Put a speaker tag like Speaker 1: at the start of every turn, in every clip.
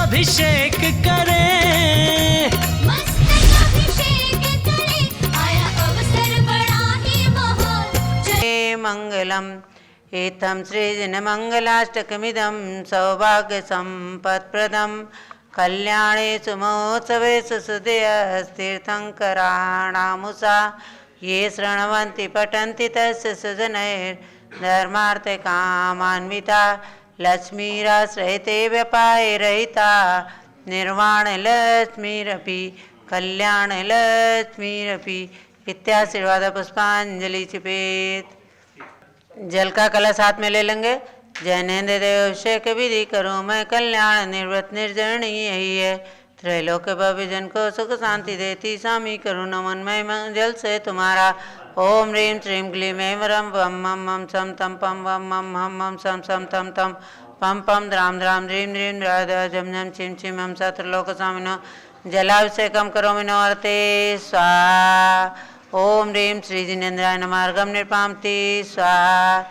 Speaker 1: अभिषेक करें,
Speaker 2: मस्तक अभिषेक करें, आया अवसर बड़ा ही महान।
Speaker 3: जय मंगलम एतं श्रीजनमङ्गलाष्टकमिदं सौभाग्यसम्पत्प्रदं कल्याणेषु महोत्सवेषु सुदयस्तीर्थङ्कराणामुषा ये शृण्वन्ति पठन्ति तस्य सुजनैर्धर्मार्थकामान्विता लक्ष्मीराश्रयते व्यपायरहिता निर्वाणलक्ष्मीरपि कल्याणलक्ष्मीरपि इत्याशीर्वाद पुष्पांजलि चिपेत। जल का कलश हाथ में ले लेंगे। जैनेन्द्र देव अभिषेक विधि करूँ मैं कल्याण निर्वृत निर्जरणी यही है, त्रैलोक्य भव्य जन को सुख शांति देती स्वामी करूँ नमन मैं जल से तुम्हारा। ओम ह्रीं श्रीं क्लीं ऐं रं वं मं मं सं तं पं वं मं हं मं सं सं तं तं पं पं द्रां द्रां ह्रीं ह्रीं द्राद झं झं छिं छिं हम सत्रलोकस्वामिनो जलाभिषेकं करोमि नवर्ते स्वाहा। ओम ह्रीं श्री जिनेन्द्राय नमार्गम निर्पामति स्वाहा।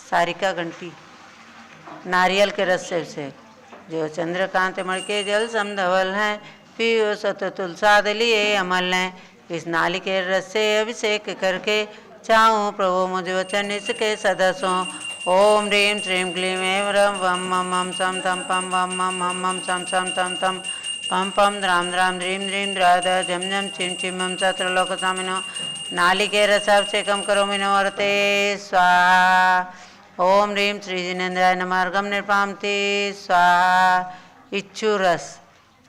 Speaker 3: सारिका घंटी नारियल के रस से अभिषेक। जो चंद्रकांत मण के जल समधवल हैं, पियो सत तुलसाद लिए अमल हैं। इस नाली के रस से अभिषेक करके चाहूँ प्रभु मुझ वचन इसके सदस्यों। ओम ह्रीं श्रीं क्लीं ऐं रं वं मं मं सं तं पं वं मं हं मं सं सं तं तं पं पं द्रां द्रां ह्रीं ह्रीं द्राद झं झं छिं छिं हम सत्रलोकस्वामिनो नालिके रसाभिषेकं करोमि नवर्ते स्वाहा। ओम ह्रीं श्री जिनेन्द्राय नमार्गम निर्पामति स्वाहा। इच्छु रस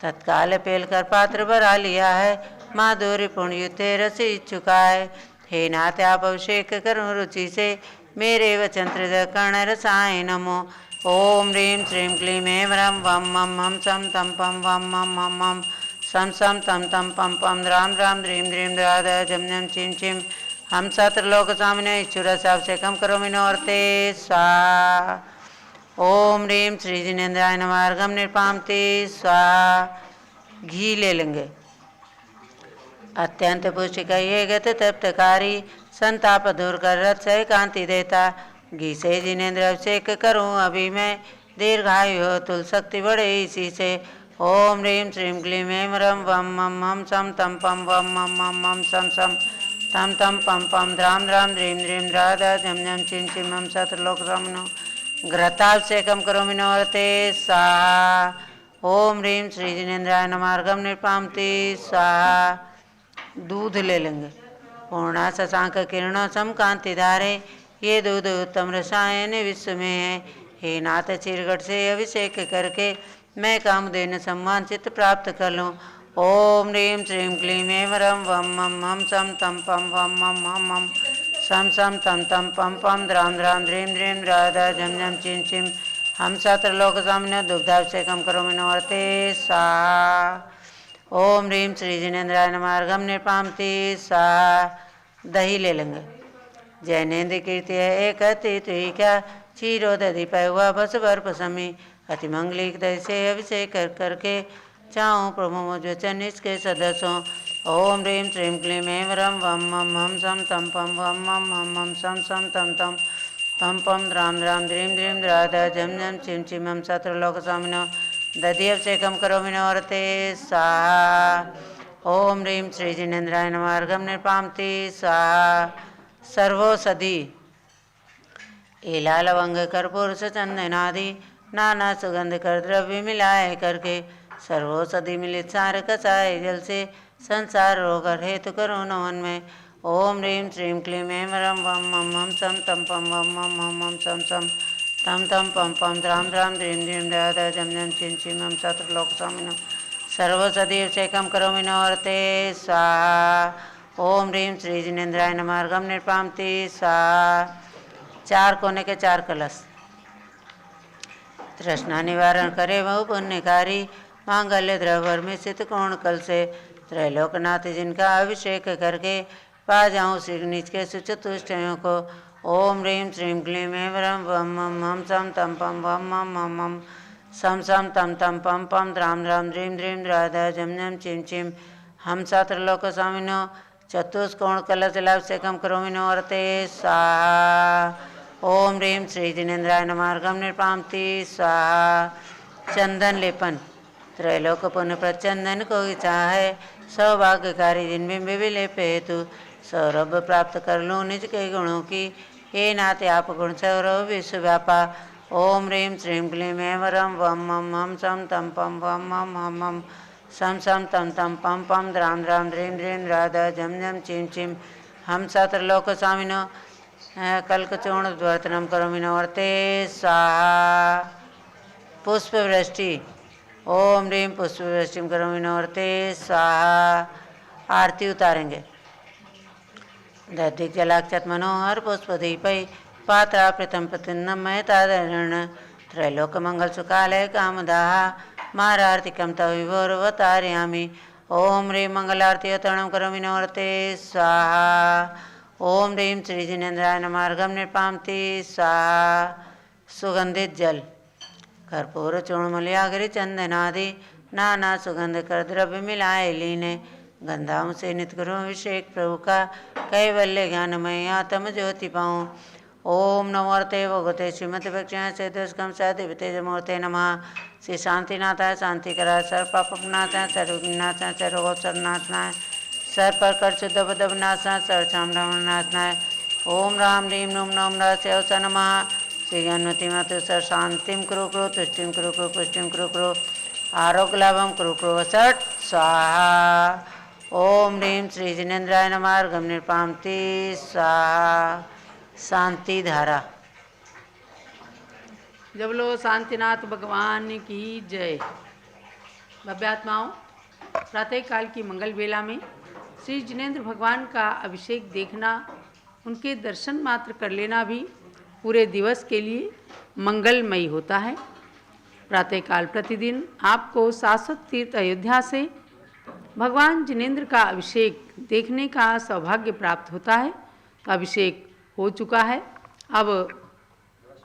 Speaker 3: तत्काल पेल कर पात्र भरा लिया है, माधुर्य पुण्युते रस इच्छुका है। हे नाथ आप अभिषेक करो रुचि से, मेरे वचन कर्ण रसाय नमो। ओम ह्रीं श्रीं क्लीं ऐं रं वं मं हं सं तं पं वं मं हं मं सं सं तं तं पं पं द्रां द्रां ह्रीं ह्रीं द्राद झं झं छिं छिं हम सत्रलोकस्वामिनो इच्छुरसाभिषेकं करोमि नवर्ते स्वाहा। ओम ह्रीं श्री जिनेन्द्राय नमार्गम निर्पामति स्वाहा। घी ले लेंगे। अत्यंत पुष्टिका ये गत तप्तकारी संताप दूर कर रथ से कांति देता। घी से जिनेन्द्र अभिषेक करूँ अभी मैं, दीर्घायु हो तुल शक्ति बढ़े इसी से। ओम ह्रीं श्रीं क्लीं ऐं रं वं मं हं सं तं पं वं मं हं सं सं तं तं पं पं द्रां द्रां ह्रीं ह्रीं द्राद झं झं छिं छिं हम सत्रलोकस्वामिनो घृताभिषेकं करोमि नवर्ते स्वाहा। ओम ह्रीं श्री जिनेन्द्राय नमार्गम निर्पामति स्वाहा। दूध ले लेंगे। पूर्णा शशांक किरणों सम कांति धारे, ये दूध उत्तम रसायन विश्व में है। हे नाथ चिरगढ़ से अभिषेक करके मैं कामधेनु सम्मानचित प्राप्त कर लूँ। ओम ह्रीं श्रीं क्लीं ऐं रं वं मं हं सं तं पं वं मं हं सं सं तं तं पं पं द्रां द्रां ह्रीं ह्रीं द्राद झं झं छिं छिं हम सत्रलोकस्वामिनो दुग्धाभिषेकं करोमि नवर्ते स्वाहा। ओम ह्रीं श्री जिनेन्द्राय नमार्गम निर्पामति स्वाहा। दही ले लेंगे। जैनेन्द्र कीर्ति है एक अति तुही क्या, क्षीरो दधि पहुआ बस बर्फ समी। अति मंगलिक दही से अभिषेक करके चाहूँ प्रभु मुझ वचन इसके सदस्यों। ओम ह्रीं श्रीं क्लीं ऐं रं वं मं हं सं तं पं वं मं हं सं सं तं तं पं पं द्रां द्रां ह्रीं ह्रीं द्राद झं झं छिं छिं हम सत्रलोकस्वामिनो दधि अभिषेकं करोमि नवर्ते स्वाहा। ओम ह्रीं श्री जिनेन्द्राय नमार्गम निर्पामति स्वाहा। सर्वौषधि एला लवंग कर्पूर से चंदन आदि नाना सुगंध कर द्रव्य मिलाए करके सर्वौषधि मिलित सार कसाय जल से संसार रोग हेतु करो नमन में। ओम ह्रीं श्रीं क्लीं ऐं रं वं मं हं सं तं पं वं मं हं सं सं तं तं पं पं द्रां द्रां ह्रीं ह्रीं द्राद झं झं छिं छिं हम सत्रलोकस्वामिनो सर्वौषधि अभिषेकं करोमि नवर्ते स्वाहा। ओम ह्रीं श्री जिनेन्द्राय नमार्गम निर्पामति स्वाहा। 4 कोने के 4 कलश। तृष्णा निवारण करे वह पुण्यकारी, मांगल्य द्रव्य में स्थित कोण कल से त्रैलोकनाथ जिनका अभिषेक करके पा जाऊँ श्री नीच के सुचतुष्टयों को। ओम ह्रीं श्रीं क्लीं ऐं रं वं मं हं सं तं पं वं मं हं सं सं तं तं पं पं द्रां द्रां ह्रीं ह्रीं द्राद झं झं छिं छिं हम सत्रलोकस्वामिनो चतुष्कोण कलश जलाभिषेकं करोमि नवर्ते स्वाहा। ओम ह्रीं श्री जिनेन्द्राय नमार्गम निर्पामति स्वाहा। चंदन लेपन त्रैलोक पुण्य प्रचंदन को चाहे, सौभाग्यकारी जिनमें विलेप हेतु सौरभ प्राप्त कर लूँ निज के गुणों की। हे नाते आप गुण सौरभ विश्व व्यापा। ओम ह्रीं श्रीं क्लीं ऐं वरं वम मम हम सम तम पम वम मम हम हम सम सम तम तम पम पम द्रां द्रां द्रीं द्रीं राधा झम झम चिम चिम हम सत्रलोक स्वामिनो कल्कचूर्णवर्तनं करोमि नवर्ते स्वाहा। पुष्पवृष्टि। ओम ह्रीं पुष्पवृष्टिं करोमि नवर्ते स्वाहा। आरती उतारेंगे। दधिक जलाक्षत मनोहर पुष्पदीपै पात्रा प्रथम प्रतिन्नमय तादरण त्रैलोक मंगल सुखालय कामदाह मारार्तिकं तव विभोरवतारयामि। ओम ह्रीं मंगलारती अतरणं करोमि नवर्ते स्वाहा। ओम ह्रीं श्री जिनेन्द्राय नमः अर्घं निर्पामति स्वाहा। सुगंधित जल। कर्पूर चूर्णमूल्यागिरि चंदनादि नाना सुगंध कर द्रव्य मिलाए लीने गंधाओं से नित करो अभिषेक प्रभु का कैवल्य ज्ञानमय आत्म ज्योति पाऊँ। ओम नमोर्ते भगवते श्रीमती भक्षण से दुष्कम सदेव तेज मूर्ते नमः। श्री शांतिनाथाय शांतिकराय सर्व पापनाशाय सर्वविघ्नाशाय सर्वोपसर्गनाशनाय सर्व प्रकर शुद्ध बदनाशाय सर्वक्षाम नाशनाय। ओम राम ह्रीं नूं नम रहस्य नमः। श्री ज्ञानवती मातु सर शांतिम कुरु कुरु तुष्टिम कुरु कुरु पुष्टिम कुरु कुरु आरोग्य लाभम कुरु कुरु वसट स्वाहा। ओम ह्रीं श्री जिनेन्द्राय नमः अर्घं निर्पामति स्वाहा। शांति धारा।
Speaker 4: जब लो शांतिनाथ भगवान की जय। भव्यात्माओं, प्रातःकाल की मंगल बेला में श्री जिनेन्द्र भगवान का अभिषेक देखना, उनके दर्शन मात्र कर लेना भी पूरे दिवस के लिए मंगलमयी होता है। प्रातःकाल प्रतिदिन आपको शाश्वत तीर्थ अयोध्या से भगवान जिनेन्द्र का अभिषेक देखने का सौभाग्य प्राप्त होता है। अभिषेक हो चुका है। अब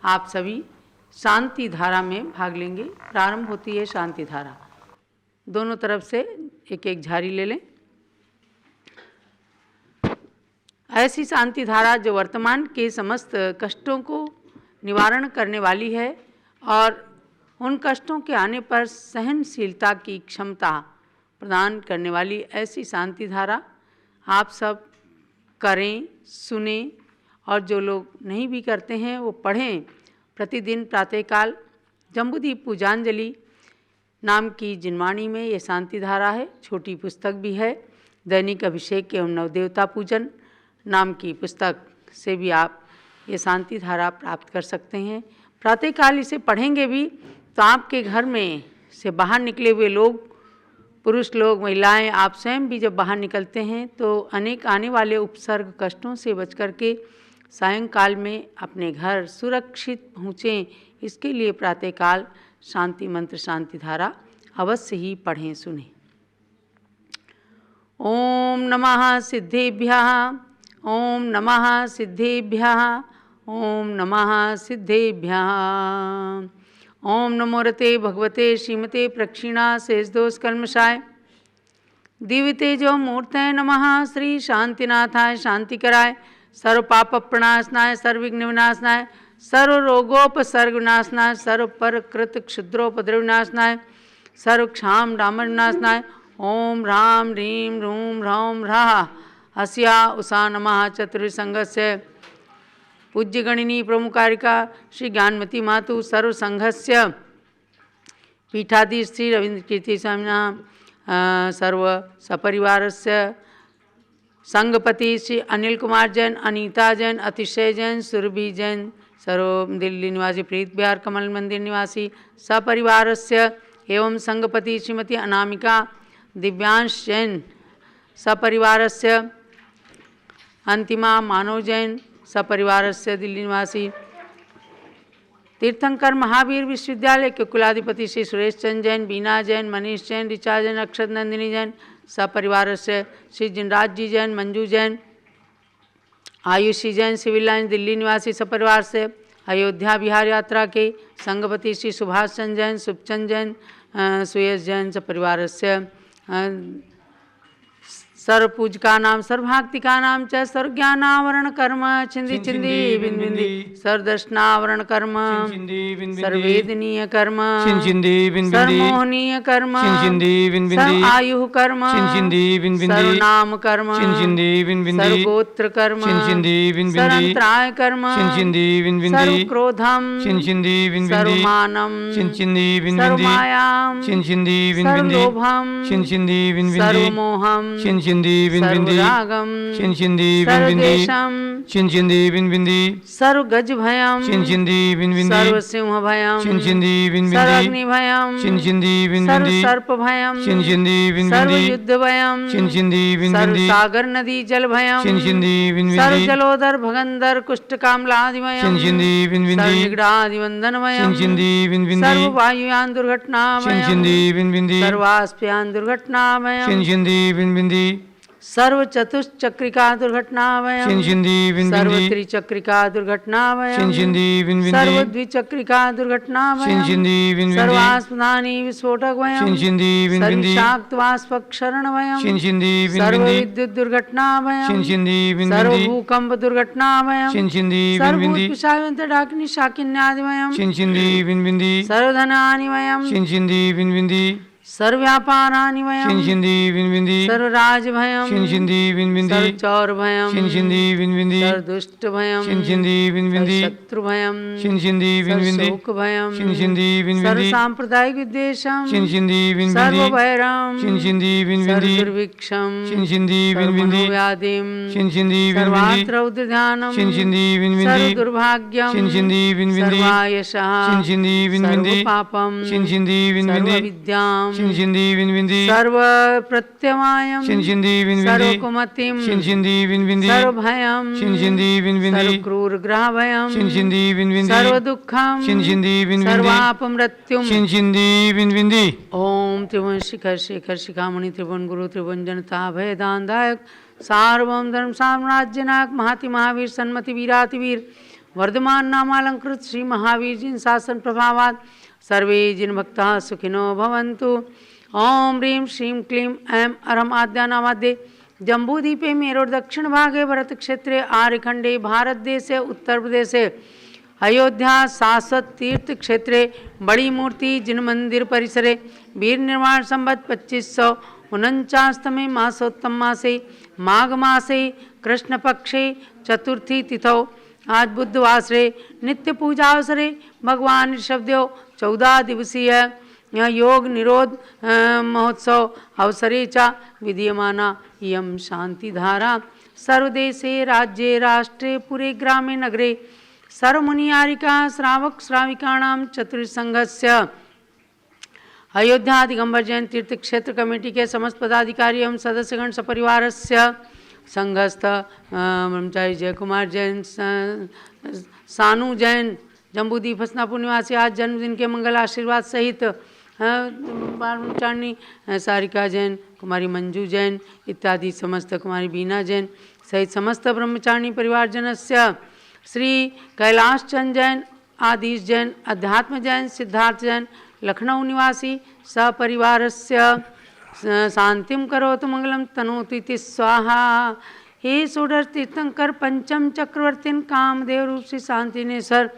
Speaker 4: आप सभी शांति धारा में भाग लेंगे। प्रारंभ होती है शांति धारा। दोनों तरफ से एक एक झारी ले लें। ऐसी शांति धारा जो वर्तमान के समस्त कष्टों को निवारण करने वाली है और उन कष्टों के आने पर सहनशीलता की क्षमता प्रदान करने वाली ऐसी शांति धारा आप सब करें, सुने और जो लोग नहीं भी करते हैं वो पढ़ें। प्रतिदिन प्रातःकाल जम्बूदीप पूजांजलि नाम की जिनवाणी में ये शांति धारा है। छोटी पुस्तक भी है। दैनिक अभिषेक एवं नवदेवता पूजन नाम की पुस्तक से भी आप ये शांति धारा प्राप्त कर सकते हैं। प्रातःकाल इसे पढ़ेंगे भी तो आपके घर में से बाहर निकले हुए लोग, पुरुष लोग, महिलाएं, आप स्वयं भी जब बाहर निकलते हैं तो अनेक आने वाले उपसर्ग कष्टों से बच करके सायंकाल में अपने घर सुरक्षित पहुँचें। इसके लिए प्रातःकाल शांति मंत्र शांति धारा अवश्य ही पढ़ें, सुनें। ओम नमः सिद्धेभ्यः, ओम नमः सिद्धेभ्यः, ओम नमः सिद्धेभ्यः। ओम नमो रते भगवते श्रीमते प्रक्षिणा शेषदोष कल्मषाय दिव्य तेजो मूर्तये नमः। श्री शांतिनाथाय शांतिकराय सर्व पाप प्रणाशनाय सर्व विघ्न विनाशनाय सर्व रोगोपसर्ग विनाशनाय सर्व परकृत क्षुद्रोपद्रव विनाशनाय सर्व क्षाम डामर विनाशनाय। ओम ह्रां ह्रीं ह्रूं ह्रौं ह्राः अस्या उषा नमः। चतुर्संघस्य पूज्य गणिनी प्रमुखारिका श्री ज्ञानमती मातु सर्व संघस्य पीठाधीश श्री रविंद्र कीर्ति स्वामिना सर्व सपरिवारस्य संघपति श्री अनिल कुमार जैन, अनीता जैन, अतिशय जैन, सुरभि जैन, सर्व दिल्ली निवासी प्रीत बिहार कमल मंदिर निवासी सपरिवारस्य एवं संघपति श्रीमती अनामिका दिव्यांश जैन सपरिवारस्य अंतिमा मानव जैन सपरिवारस्य दिल्ली निवासी तीर्थंकर महावीर विश्वविद्यालय के कुलाधिपति श्री सुरेश चंद्र जैन, बीना जैन, मनीष जैन, ऋचा जैन, अक्षत नंदिनी जैन सपरिवारस्य श्री जिनराज जी जैन, मंजू जैन, आयुषी जैन सिविल लाइन दिल्ली निवासी सपरिवार से अयोध्या बिहार यात्रा के संघपति श्री सुभाष चंद्र जैन, शुभचंद जैन, सुयश जैन सपरिवारस्य सर्वपूजकानां सर्वभक्तिकानां च सर्वज्ञानावरणकर्म छिन्दी छिन्दी बिन्बिन्दी सर्वदर्शनावरणकर्म सर्ववेदनीयकर्म सर्वमोहनीयकर्म सर्वायुःकर्म सर्वनामकर्म सर्वगोत्रकर्म सर्वन्तरायकर्म सर्वक्रोधं सर्वमानं सर्वमायां सर्वलोभं सर्वमोहं सर्वरागं सर्वद्वेषं सर्वगजभयं सर्वसिंहभयं सर्वाग्निभयं सर्वसर्पभयं सर्वयुद्धभयं सर्वसागर नदी जलभयं सर्वजलोदर भगंदर कुष्ठकामलादिभयं सर्वनिगडादिवन्दनभयं सर्ववायुयान दुर्घटनाभयं सर्वास्पयान दुर्घटनाभयं सर्वचतुश्चक्रिका दुर्घटनाभयं सर्वत्रिचक्रिका दुर्घटनाभयं सर्वद्विचक्रिका दुर्घटनाभयं सर्वास्पदानि विस्फोटकभयं सर्वशाक्तवास्पक्षरणभयं सर्वविद्युत दुर्घटनाभयं सर्वभूकंप दुर्घटनाभयं सर्वभूतपिशाचडाकिनी शाकिन्यादिभयं सर्वधनानिभयं सर्वव्यापारानिभयं सर्वराजभयं सर्वचौरभयं सर्वदुष्टभयं सर्वशत्रुभयं सर्वशोकभयं सर्वसाम्प्रदायिक विद्वेषं सर्वभैरं सर्वदुर्भिक्षं सर्वमनोव्याधिं सर्वात्रौद्रध्यानं सर्वदुर्भाग्यं सर्वायशः सर्वपापं सर्वविद्यां सर्व प्रत्यवायं सर्वकुमतिं सर्वभयं सर्वक्रूरग्रहभयं सर्वदुःखं सर्वापमृत्युं ओम त्रिभुवन शिखर शेखर शिखामणि त्रिभुवन गुरु त्रिभुवन जनता भयदानदायक सार्वभौम धर्म साम्राज्यनायक महाति महावीर सन्मति वीरातिवीर वर्धमान नामालंकृत श्री महावीर जिन शासन प्रभावात सर्वे जिन भक्ता सुखिनो भवन्तु। ओम ह्रीं श्रीं क्लीं ऐं अरहम आद्यानामाद्ये जम्बूद्वीपे मेरोर दक्षिण भागे भरत क्षेत्रे आर्यखंडे भारत देशे उत्तर प्रदेशे अयोध्या शाश्वत तीर्थ क्षेत्रे बड़ी मूर्ति जिन मंदिर परिसरे वीर निर्माण संवत 2549 मासोत्तम मासे माघ मासे कृष्ण पक्षे चतुर्थी तिथौ आज बुधवासरे नित्य पूजा अवसरे भगवान ऋषभदेव 14 दिवसीय योग निरोध महोत्सव अवसरे च विधीयमाना इयं शांतिधारा सर्वदेशे राज्ये राष्ट्रे पुरे ग्रामे नगरे सर्वमुनियारिका श्रावक श्राविकाणां चतुर्संघस्य अयोध्या दिगंबर जैन तीर्थ क्षेत्र कमेटी के समस्त पदाधिकारी एवं सदस्यगण सपरिवारस्य संघस्थ ब्रह्मचारी जय कुमार जैन सानू जैन जम्बूद्वीप हसनापुर निवासी आज जन्मदिन के मंगल आशीर्वाद सहित ब्रह्मचारिणी सारिका जैन कुमारी मंजू जैन इत्यादि समस्त कुमारी बीना जैन सहित समस्त ब्रह्मचारिणी परिवारजनस्य श्री कैलाश चंद जैन आदिश जैन अध्यात्म जैन सिद्धार्थ जैन लखनऊ निवासी सपरिवारस्य शांतिम करोतु मंगलम तनोतु इति स्वाहा। हे षोडश तीर्थंकर पंचम चक्रवर्तीन कामदेव रूप से शांतिनेश्वर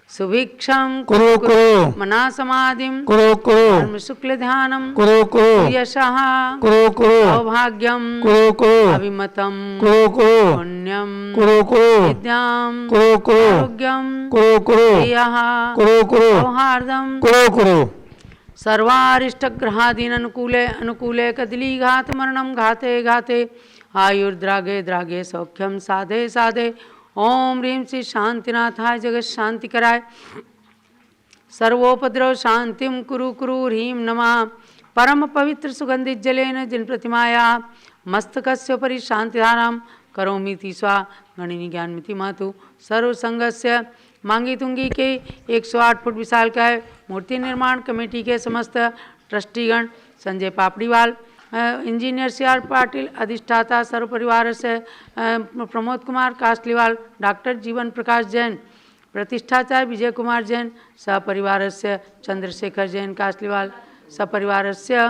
Speaker 4: सुभिक्षम
Speaker 5: कुरु कुरु
Speaker 4: मना समाधिम
Speaker 5: कुरु कुरु
Speaker 4: धर्म शुक्ल ध्यानम
Speaker 5: कुरु कुरु
Speaker 4: यशः
Speaker 5: कुरु कुरु
Speaker 4: सौभाग्यम
Speaker 5: कुरु कुरु
Speaker 4: अभिमतम
Speaker 5: कुरु कुरु
Speaker 4: पुण्यम
Speaker 5: कुरु कुरु
Speaker 4: विद्याम
Speaker 5: कुरु कुरु
Speaker 4: आरोग्यम
Speaker 5: कुरु कुरु
Speaker 4: श्रेयः
Speaker 5: कुरु कुरु
Speaker 4: सौहार्दम
Speaker 5: कुरु कुरु
Speaker 4: सर्वारिष्टग्रहादीन अनुकूले अनुकूले कदली घात मरणम घाते घाते आयुर्द्रागे द्रागे सौख्यम साधे साधे ओम ह्रीं श्री शांतिनाथाय जगत शांति कराय सर्वोपद्रव शांतिम कुरु कुरु ह्रीं नमः परम पवित्र सुगंधित जलेन जिन प्रतिमाया मस्तकस्योपरि शांतिधारां करोमीति स्वा गणिनी ज्ञानमिति मातु सर्वसंघस्य मांगी तुंगी के 108 फुट विशालकाय मूर्ति निर्माण कमेटी के समस्त ट्रस्टीगण संजय पापड़ीवाल इंजीनियर CR पाटिल अधिष्ठाता सर्व परिवार से प्रमोद कुमार कास्टलीवाल डॉक्टर जीवन प्रकाश जैन प्रतिष्ठाचार्य विजय कुमार जैन सपरिवार से चंद्रशेखर जैन कास्टलीवाल सपरिवार से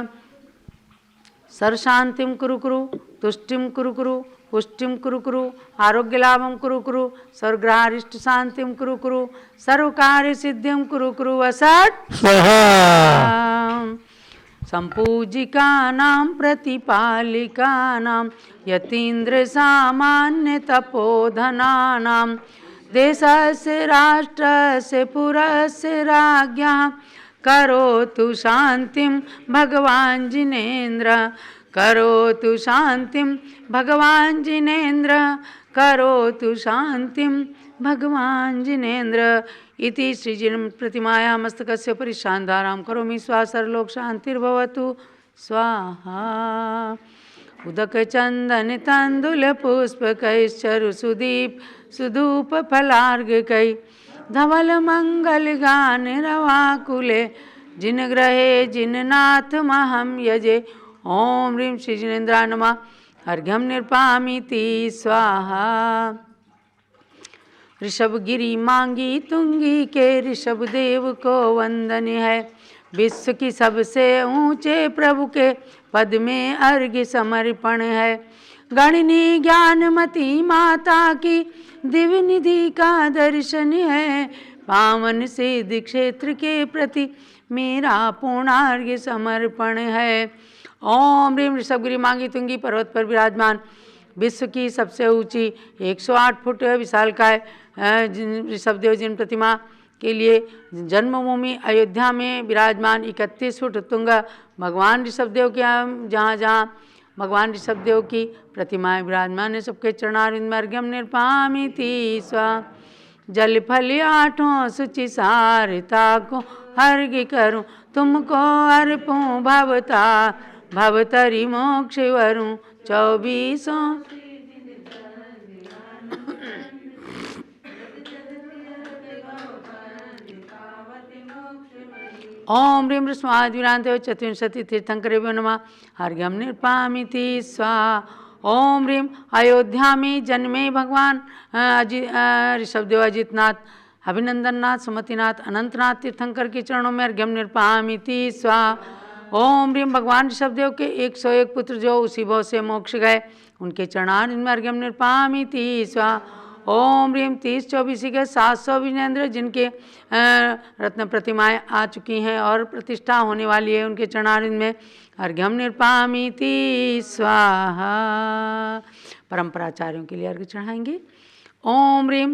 Speaker 4: सर्वशांतिं कुरु कुरु, तुष्टिं कुरु कुरु, पुष्टिं कुरु कुरु, आरोग्य लाभं कुरु कुरु, सर्वग्रहारिष्ट शांतिं कुरु कुरु, सर्वकार्य सिद्धिं कुरु कुरु। असत्
Speaker 5: स्वाहा
Speaker 4: संपूजिकानां प्रतिपालिकानां यतीन्द्र सामान्य तपोधनानां देशस्य राष्ट्रस्य पुरस्य राज्ञः करोतु शांतिं भगवान् जिनेन्द्र, करोतु शांतिं भगवान् जिनेन्द्र, करोतु शांतिं भगवान् जिनेन्द्र। इति श्रीजिन प्रतिमाया मस्तकस्य परिशान्धारां करोमि स्वाहा। सर्वलोक शांतिर्भवतु स्वाहा। उदक चंदन तंदुल पुष्पकैश्चरु सुदीप सुधूप फलार्घकै धवल मंगल गान रवाकुले जिन ग्रहे जिन नाथ महम यजे। ओम ह्रीं श्री जिनेन्द्राय नमः। अर्घ्यं निर्पामीति स्वाहा। ऋषभ गिरी मांगी तुंगी के ऋषभ देव को वंदन है, विश्व की सबसे ऊंचे प्रभु के पद में अर्घ्य समर्पण है। गणनी ज्ञानमती माता की दिव्य निधि का दर्शन है, पावन सिद्ध क्षेत्र के प्रति मेरा पूर्णार्घ्य समर्पण है। ओम ह्रीं ऋषभगिरी मांगी तुंगी पर्वत पर विराजमान विश्व की सबसे ऊंची 108 फुट विशालकाय ऋषभदेव जिन प्रतिमा के लिए जन्मभूमि अयोध्या में विराजमान 31 फुट तुंग भगवान ऋषभदेव के जहाँ जहाँ भगवान ऋषभदेव की प्रतिमाएं विराजमान है, सबके चरणारविंद में अर्घ्यं निर्पामीति स्वाहा। जल फल आठों सुचि सारिता को अर्घ्य करूं, तुमको अर्पूं भवता भवतरि मोक्ष वरूं। 24 ओम ह्रीं ह्रस्वाद्विरान्ते चतुर्विंशति तीर्थंकरेभ्यो नमः। अर्घ्यं निर्पामीति स्वाहा। ओम ह्रीं अयोध्या में जन्मे भगवान ऋषभदेव अजितनाथ अभिनंदननाथ सुमतिनाथ अनंतनाथ तीर्थंकर के चरणों में अर्घ्यं निर्पामीति स्वाहा। ओम ह्रीं भगवान ऋषभदेव के 101 पुत्र जो उसी भाव से मोक्ष गए, उनके चरणारविंद में अर्घ्यं निर्पामीति स्वाहा। ओम ह्रीं 30-24 के 700 विजेंद्र जिनके रत्न प्रतिमाएं आ चुकी हैं और प्रतिष्ठा होने वाली है, उनके चरणारविंद में अर्घ्यं निर्पामीति स्वाहा। परंपराचार्यों के लिए अर्घ्य चढ़ाएंगे। ओम ह्रीं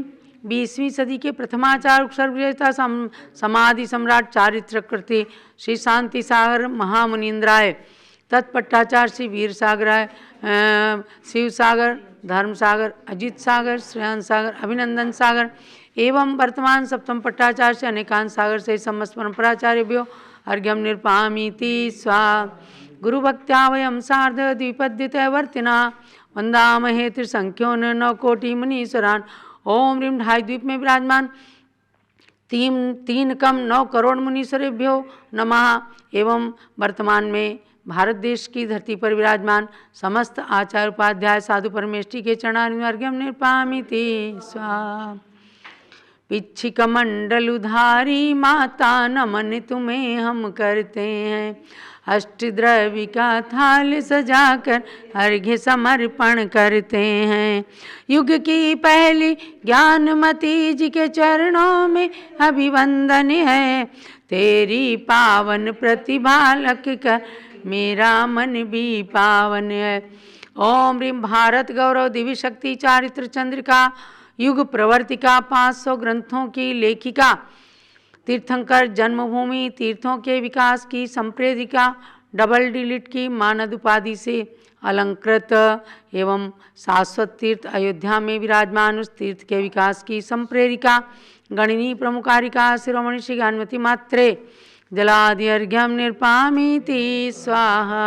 Speaker 4: 20वीं सदी के प्रथमाचार्य उपसर्गविजेता समाधि सम्राट चारित्रकृति श्री शांति सागर महामुनीन्द्राय तत्पट्टाचार्य श्री वीर सागराय शिव सागर धर्म सागर अजित सागर श्रेयांश सागर अभिनंदन सागर एवं वर्तमान सप्तम पट्टाचार्य से अनेकांत सागर से समस्त परंपराचार्यभ्यो अर्घ्यं निर्पामीति स्वाहा। गुरुभक्त्या वयं सार्ध द्विपद्यतवर्तिना वंदामहे त्रिसंख्योन 9 कोटि मुनीश्वरान्। ओम ह्रीं ढाई द्वीप में विराजमान 3 कम 9 करोड़ मुनीश्वरेभ्यो नमः। एवं वर्तमान में भारत देश की धरती पर विराजमान समस्त आचार्य उपाध्याय साधु परमेष्ठी के चरणारविंद में अर्घ्यं निर्पामीति स्वाहा। पिच्छिक मंडल उधारी माता नमन तुम्हें हम करते हैं, अष्टद्रव्य का थाल सजाकर अर्घ्य समर्पण करते हैं। युग की पहली ज्ञानमती जी के चरणों में अभिवंदन है, तेरी पावन प्रतिभा लख कर मेरा मन भी पावन है। ओम ह्रीं भारत गौरव दिव्य शक्ति चारित्र चंद्रिका युग प्रवर्तिका 500 ग्रंथों की लेखिका तीर्थंकर जन्मभूमि तीर्थों के विकास की संप्रेदिका डबल डिलिट की मानद उपाधि से अलंकृत एवं शाश्वत तीर्थ अयोध्या में विराजमान उस तीर्थ के विकास की संप्रेरिका गणनी प्रमुखारिका शिरोमणि श्री ज्ञानमती मात्रे जलादि अर्घ्यं निर्पामीति स्वाहा।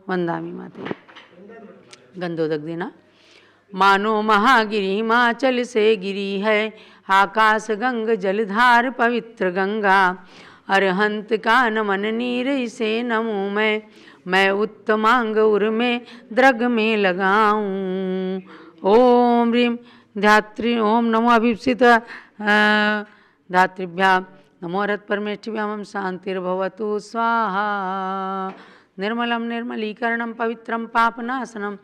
Speaker 4: वंदामि माते। गंधोदक देना। मानो महागिरि हिमाचल से गिरी है, आकाश गंग जलधार पवित्र गंगा। अरहंत का नमन नीर से नमूं मैं उत्तमांग उर में द्रग में लगाऊं। ओम ह्रीं धात्री ओम नमो अभिप्सित धातृभ्यां नमो रथ परमेष्ठिभ्यां शांतिर्भवतु स्वाहा। निर्मलं निर्मलीकरणं पवित्रं पापनाशनं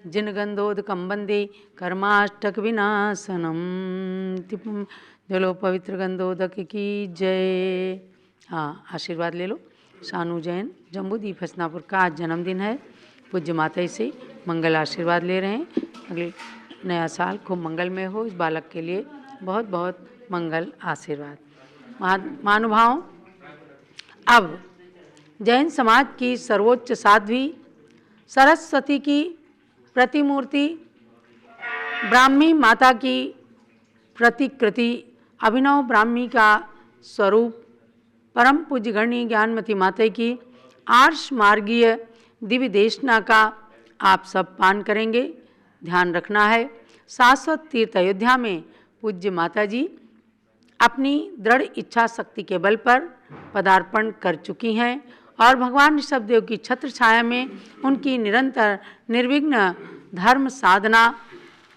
Speaker 4: जिनगंधोदकं वंदे कर्माष्टक विनाशनम। चलो पवित्र गंधोदक की जय। हाँ, आशीर्वाद ले लो। शानू जैन जम्बूदीप हसनापुर का आज जन्मदिन है। पूज्य माता से मंगल आशीर्वाद ले रहे हैं। अगले नया साल खूब मंगलमय हो, इस बालक के लिए बहुत बहुत मंगल आशीर्वाद। महानुभावों, अब जैन समाज की सर्वोच्च साध्वी सरस्वती की प्रतिमूर्ति ब्राह्मी माता की प्रतिकृति अभिनव ब्राह्मी का स्वरूप परम पूज्य गणनीय ज्ञानमती माता की आर्ष मार्गीय दिव्य देशना का आप सब पान करेंगे। ध्यान रखना है, शाश्वत तीर्थ अयोध्या में पूज्य माता जी अपनी दृढ़ इच्छा शक्ति के बल पर पदार्पण कर चुकी हैं और भगवान ऋषभदेव की छत्र छाया में उनकी निरंतर निर्विघ्न धर्म साधना,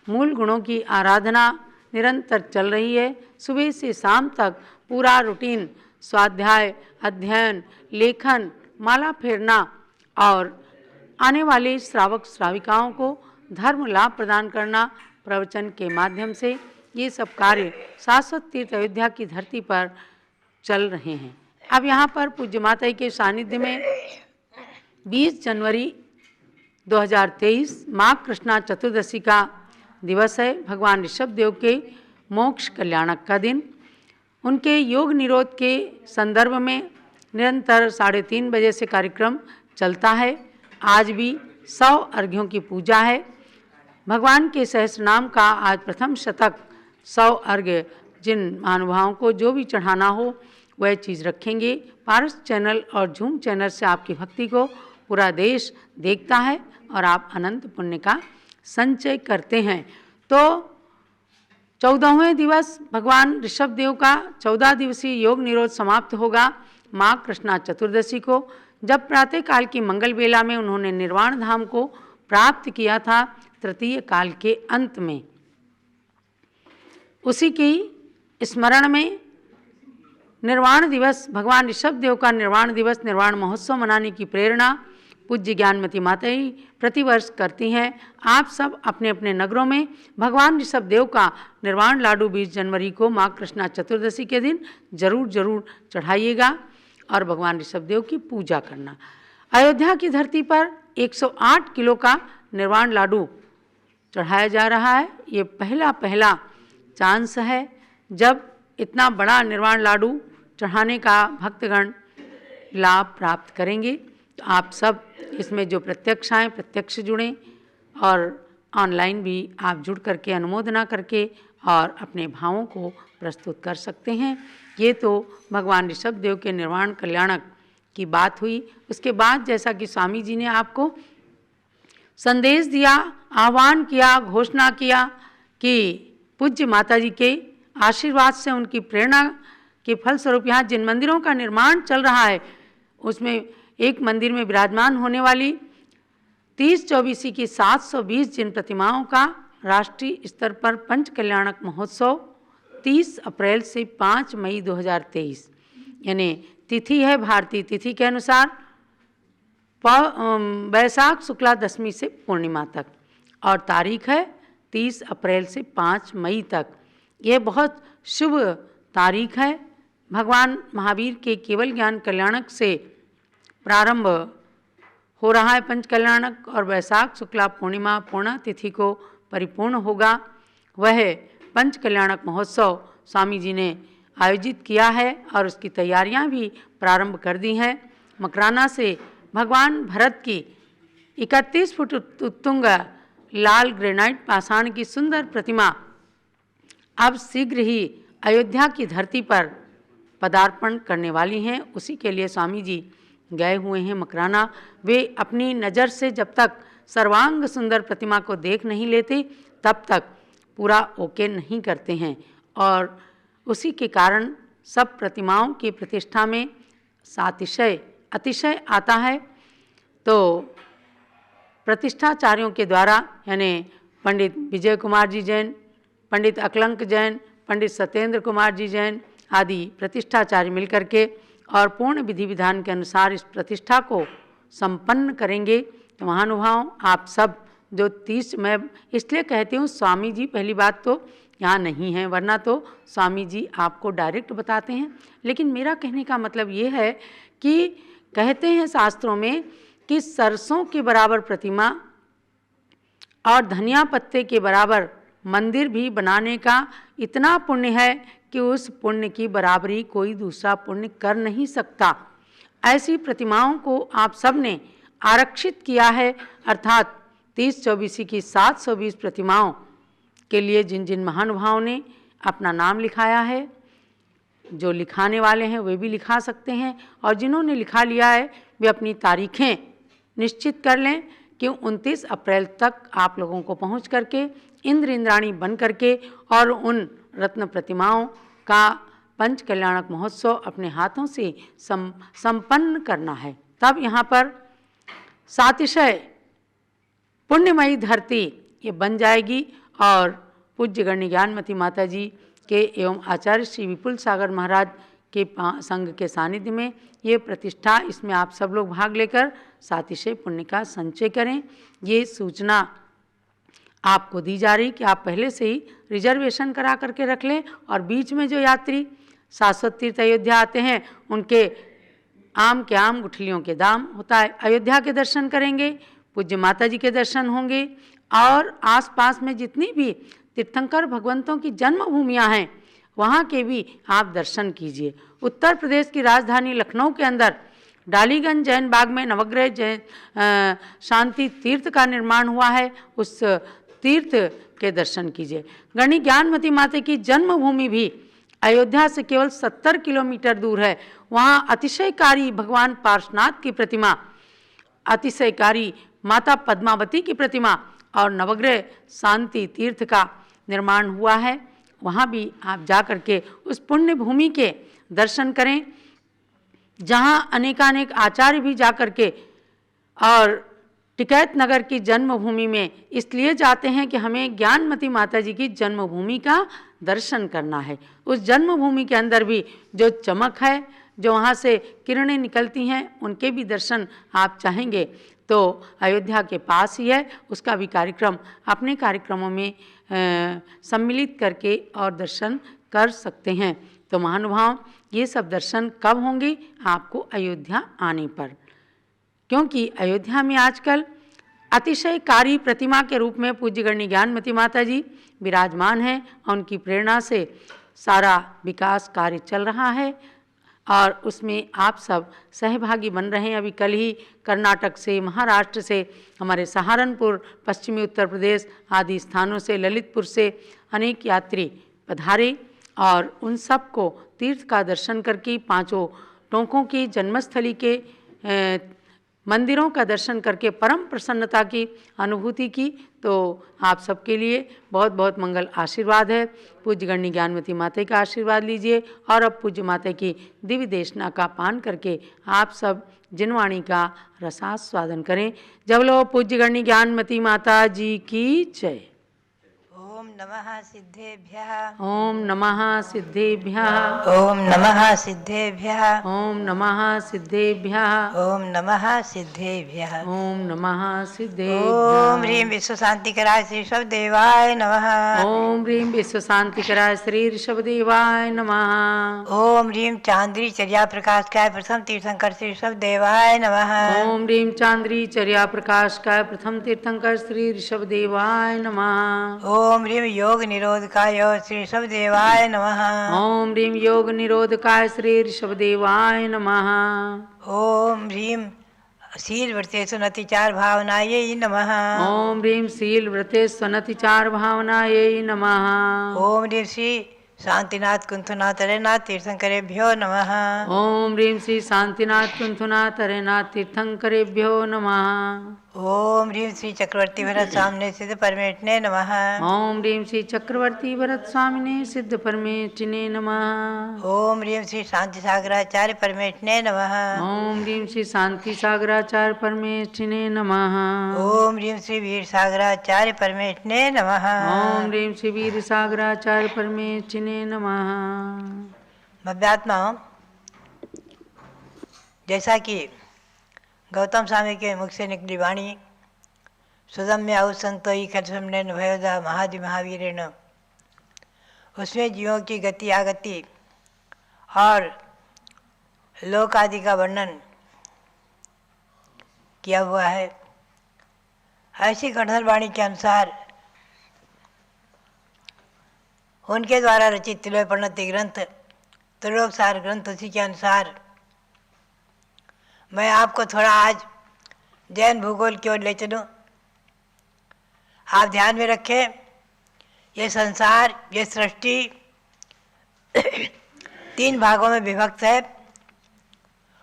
Speaker 4: मूल गुणों की आराधना निरंतर चल रही है। सुबह से शाम तक पूरा रूटीन स्वाध्याय, अध्ययन, लेखन, माला फेरना और आने वाले श्रावक श्राविकाओं को धर्म लाभ प्रदान करना प्रवचन के माध्यम से, ये सब कार्य शाश्वत तीर्थ अयोध्या की धरती पर चल रहे हैं। अब यहाँ पर पूज्य माता के सानिध्य में 20 जनवरी 2023 माघ कृष्णा चतुर्दशी का दिवस है। भगवान ऋषभदेव के मोक्ष कल्याणक का दिन। उनके योग निरोध के संदर्भ में निरंतर 3:30 बजे से कार्यक्रम चलता है। आज भी 100 अर्घ्यों की पूजा है। भगवान के सहस्रनाम का आज प्रथम शतक 100 अर्घ्य जिन महानुभावों को जो भी चढ़ाना हो वह चीज़ रखेंगे। पारस चैनल और झूम चैनल से आपकी भक्ति को पूरा देश देखता है और आप अनंत पुण्य का संचय करते हैं। तो 14वें दिवस भगवान ऋषभदेव का 14 दिवसीय योग निरोध समाप्त होगा माघ कृष्णा चतुर्दशी को, जब प्रातःकाल की मंगल बेला में उन्होंने निर्वाण धाम को प्राप्त किया था तृतीय काल के अंत में। उसी की स्मरण में निर्वाण दिवस, भगवान ऋषभदेव का निर्वाण दिवस, निर्वाण महोत्सव मनाने की प्रेरणा पूज्य ज्ञानमती माता ही प्रतिवर्ष करती हैं। आप सब अपने अपने नगरों में भगवान ऋषभदेव का निर्वाण लाडू 20 जनवरी को माघ कृष्णा चतुर्दशी के दिन जरूर चढ़ाइएगा और भगवान ऋषभदेव की पूजा करना। अयोध्या की धरती पर 108 किलो का निर्वाण लाडू चढ़ाया जा रहा है। ये पहला चांस है जब इतना बड़ा निर्वाण लाडू चढ़ाने का भक्तगण लाभ प्राप्त करेंगे। तो आप सब इसमें जो प्रत्यक्ष आएँ प्रत्यक्ष जुड़ें और ऑनलाइन भी आप जुड़ करके अनुमोदना करके और अपने भावों को प्रस्तुत कर सकते हैं। ये तो भगवान ऋषभदेव के निर्वाण कल्याणक की बात हुई। उसके बाद जैसा कि स्वामी जी ने आपको संदेश दिया, आह्वान किया, घोषणा किया कि पूज्य माता जी के आशीर्वाद से, उनकी प्रेरणा के फलस्वरूप यहाँ जिन मंदिरों का निर्माण चल रहा है उसमें एक मंदिर में विराजमान होने वाली 30-24 की 720 जिन प्रतिमाओं का राष्ट्रीय स्तर पर पंच कल्याणक महोत्सव 30 अप्रैल से 5 मई 2023 यानी तिथि है भारतीय तिथि के अनुसार वैशाख शुक्ला दशमी से पूर्णिमा तक और तारीख है 30 अप्रैल से 5 मई तक। ये बहुत शुभ तारीख है। भगवान महावीर के केवल ज्ञान कल्याणक से प्रारंभ हो रहा है पंच कल्याणक और वैशाख शुक्ला पूर्णिमा पूर्णा तिथि को परिपूर्ण होगा। वह पंच कल्याणक महोत्सव स्वामी जी ने आयोजित किया है और उसकी तैयारियां भी प्रारंभ कर दी हैं। मकराना से भगवान भरत की 31 फुट उत्तुंग लाल ग्रेनाइट पाषाण की सुंदर प्रतिमा अब शीघ्र ही अयोध्या की धरती पर पदार्पण करने वाली हैं। उसी के लिए स्वामी जी गए हुए हैं मकराना। वे अपनी नज़र से जब तक सर्वांग सुंदर प्रतिमा को देख नहीं लेते तब तक पूरा ओके नहीं करते हैं और उसी के कारण सब प्रतिमाओं की प्रतिष्ठा में अतिशय आता है। तो प्रतिष्ठाचार्यों के द्वारा यानी पंडित विजय कुमार जी जैन, पंडित अकलंक जैन, पंडित सत्येंद्र कुमार जी जैन आदि प्रतिष्ठाचार्य मिलकर के और पूर्ण विधि विधान के अनुसार इस प्रतिष्ठा को संपन्न करेंगे। तो महानुभाव आप सब जो 30, मैं इसलिए कहती हूँ स्वामी जी पहली बात तो यहाँ नहीं है, वरना तो स्वामी जी आपको डायरेक्ट बताते हैं। लेकिन मेरा कहने का मतलब ये है कि कहते हैं शास्त्रों में कि सरसों के बराबर प्रतिमा और धनिया पत्ते के बराबर मंदिर भी बनाने का इतना पुण्य है कि उस पुण्य की बराबरी कोई दूसरा पुण्य कर नहीं सकता। ऐसी प्रतिमाओं को आप सब ने आरक्षित किया है, अर्थात 30-24 की 720 प्रतिमाओं के लिए जिन जिन महानुभावों ने अपना नाम लिखाया है, जो लिखाने वाले हैं वे भी लिखा सकते हैं, और जिन्होंने लिखा लिया है वे अपनी तारीखें निश्चित कर लें कि 29 अप्रैल तक आप लोगों को पहुंच करके इंद्र इंद्राणी बन करके और उन रत्न प्रतिमाओं का पंच कल्याणक महोत्सव अपने हाथों से संपन्न करना है। तब यहाँ पर सातिशय पुण्यमयी धरती ये बन जाएगी और पूज्य गण्य ज्ञानमती माता जी के एवं आचार्य श्री विपुल सागर महाराज के संघ के सानिध्य में ये प्रतिष्ठा, इसमें आप सब लोग भाग लेकर सातिशय पुण्य का संचय करें। ये सूचना आपको दी जा रही कि आप पहले से ही रिजर्वेशन करा करके रख लें, और बीच में जो यात्री शाश्वत तीर्थ अयोध्या आते हैं उनके आम के आम गुठलियों के दाम होता है। अयोध्या के दर्शन करेंगे, पूज्य माता जी के दर्शन होंगे, और आसपास में जितनी भी तीर्थंकर भगवंतों की जन्मभूमियाँ हैं वहाँ के भी आप दर्शन कीजिए। उत्तर प्रदेश की राजधानी लखनऊ के अंदर डालीगंज जैन बाग में नवग्रह जैन शांति तीर्थ का निर्माण हुआ है, उस तीर्थ के दर्शन कीजिए। गणि ज्ञानमती माता की जन्मभूमि भी अयोध्या से केवल 70 किलोमीटर दूर है। वहाँ अतिशयकारी भगवान पार्श्वनाथ की प्रतिमा, अतिशयकारी माता पद्मावती की प्रतिमा और नवग्रह शांति तीर्थ का निर्माण हुआ है। वहाँ भी आप जा कर के उस पुण्य भूमि के दर्शन करें, जहाँ अनेकानेक आचार्य भी जा कर के और टिकैत नगर की जन्मभूमि में इसलिए जाते हैं कि हमें ज्ञानमती माता जी की जन्मभूमि का दर्शन करना है। उस जन्मभूमि के अंदर भी जो चमक है, जो वहाँ से किरणें निकलती हैं, उनके भी दर्शन आप चाहेंगे तो अयोध्या के पास ही है, उसका भी कार्यक्रम अपने कार्यक्रमों में सम्मिलित करके और दर्शन कर सकते हैं। तो महानुभाव ये सब दर्शन कब होंगे? आपको अयोध्या आने पर, क्योंकि अयोध्या में आजकल अतिशयकारी प्रतिमा के रूप में पूज्य गण्य ज्ञानमती माता जी विराजमान हैं, और उनकी प्रेरणा से सारा विकास कार्य चल रहा है और उसमें आप सब सहभागी बन रहे हैं। अभी कल ही कर्नाटक से, महाराष्ट्र से, हमारे सहारनपुर, पश्चिमी उत्तर प्रदेश आदि स्थानों से, ललितपुर से अनेक यात्री पधारे और उन सब को तीर्थ का दर्शन करके पांचों टोंकों की जन्मस्थली के मंदिरों का दर्शन करके परम प्रसन्नता की अनुभूति की। तो आप सबके लिए बहुत बहुत मंगल आशीर्वाद है। पूज्य गण्य ज्ञानमती माता का आशीर्वाद लीजिए और अब पूज्य माता की दिव्य देशना का पान करके आप सब जिनवाणी का रसास्वादन करें। जब लो पूज्य गण्य ज्ञानमती माता जी की जय।
Speaker 6: ओम नमः सिद्धेभ्यः।
Speaker 4: ओम नमः सिद्धेभ्यः।
Speaker 6: ओम नमः सिद्धेभ्यः।
Speaker 4: ओम नमः सिद्धेभ्यः।
Speaker 6: ओम नमः सिद्धेभ्यः।
Speaker 4: ओम नमः सिद्धेभ्यः।
Speaker 6: ओम ह्रीं विश्व शांतिकराय श्री ऋषभदेवाय नमः।
Speaker 4: ओम ह्रीं विश्व शांतिकराय श्री ऋषभदेवाय नमः।
Speaker 6: ओम ह्रीं चांद्री चर्या प्रकाशकाय प्रथम तीर्थंकर श्री ऋषभदेवाय नमः।
Speaker 4: ओम ह्रीं चांद्री चर्या प्रकाशकाय प्रथम तीर्थंकर श्री ऋषभदेवाय नमः।
Speaker 6: ओम ह्रीं योग निरोधकाय श्री ऋषभदेवाय नमः।
Speaker 4: ओम ह्रीं योग निरोधकाय श्री ऋषभदेवाय नमः।
Speaker 6: ओम ह्रीं शील व्रतेषु नतिचार भावनायै नमः।
Speaker 4: ओम ह्रीं शील व्रते स्वनतिचार भावनायै नमः।
Speaker 6: ओम ह्रीं श्री शांतिनाथ कुंथुनाथ हरेनाथ तीर्थंकरेभ्यो नमः।
Speaker 4: ओम ह्रीं श्री शांतिनाथ कुंथुनाथ हरेनाथ तीर्थंकरेभ्यो नमः।
Speaker 6: ओम ह्रीं श्री चक्रवर्ती भरत स्वामिने सिद्ध परमेष्ठिने नमः।
Speaker 4: ओम ह्रीं श्री चक्रवर्ती भरत स्वामिने सिद्ध परमेष्ठिने नमः।
Speaker 6: ओम ह्रीं श्री शांति सागराचार्य परमेष्ठिने नमः।
Speaker 4: ओम ह्रीं श्री शांति सागराचार्य परमेष्ठिने नमः।
Speaker 6: ओम ह्रीं श्री वीर सागराचार्य परमेष्ठिने नमः।
Speaker 4: ओम ह्रीं श्री वीर सागराचार्य परमेष्ठिने नमः।
Speaker 6: भव्यात्मा, जैसा कि गौतम स्वामी के मुख से निकली वाणी, सुदम्य औसंतो ही खत्समन भयोदा महादि महावीरेण, उसमें जीवों की गति आगति और लोक आदि का वर्णन किया हुआ है। ऐसी कठोर वाणी के अनुसार उनके द्वारा रचित तिलोय प्रणति ग्रंथ, त्रिलोकसार ग्रंथ, उसी के अनुसार मैं आपको थोड़ा आज जैन भूगोल की ओर ले चलूँ। आप ध्यान में रखें, ये संसार, ये सृष्टि 3 भागों में विभक्त है।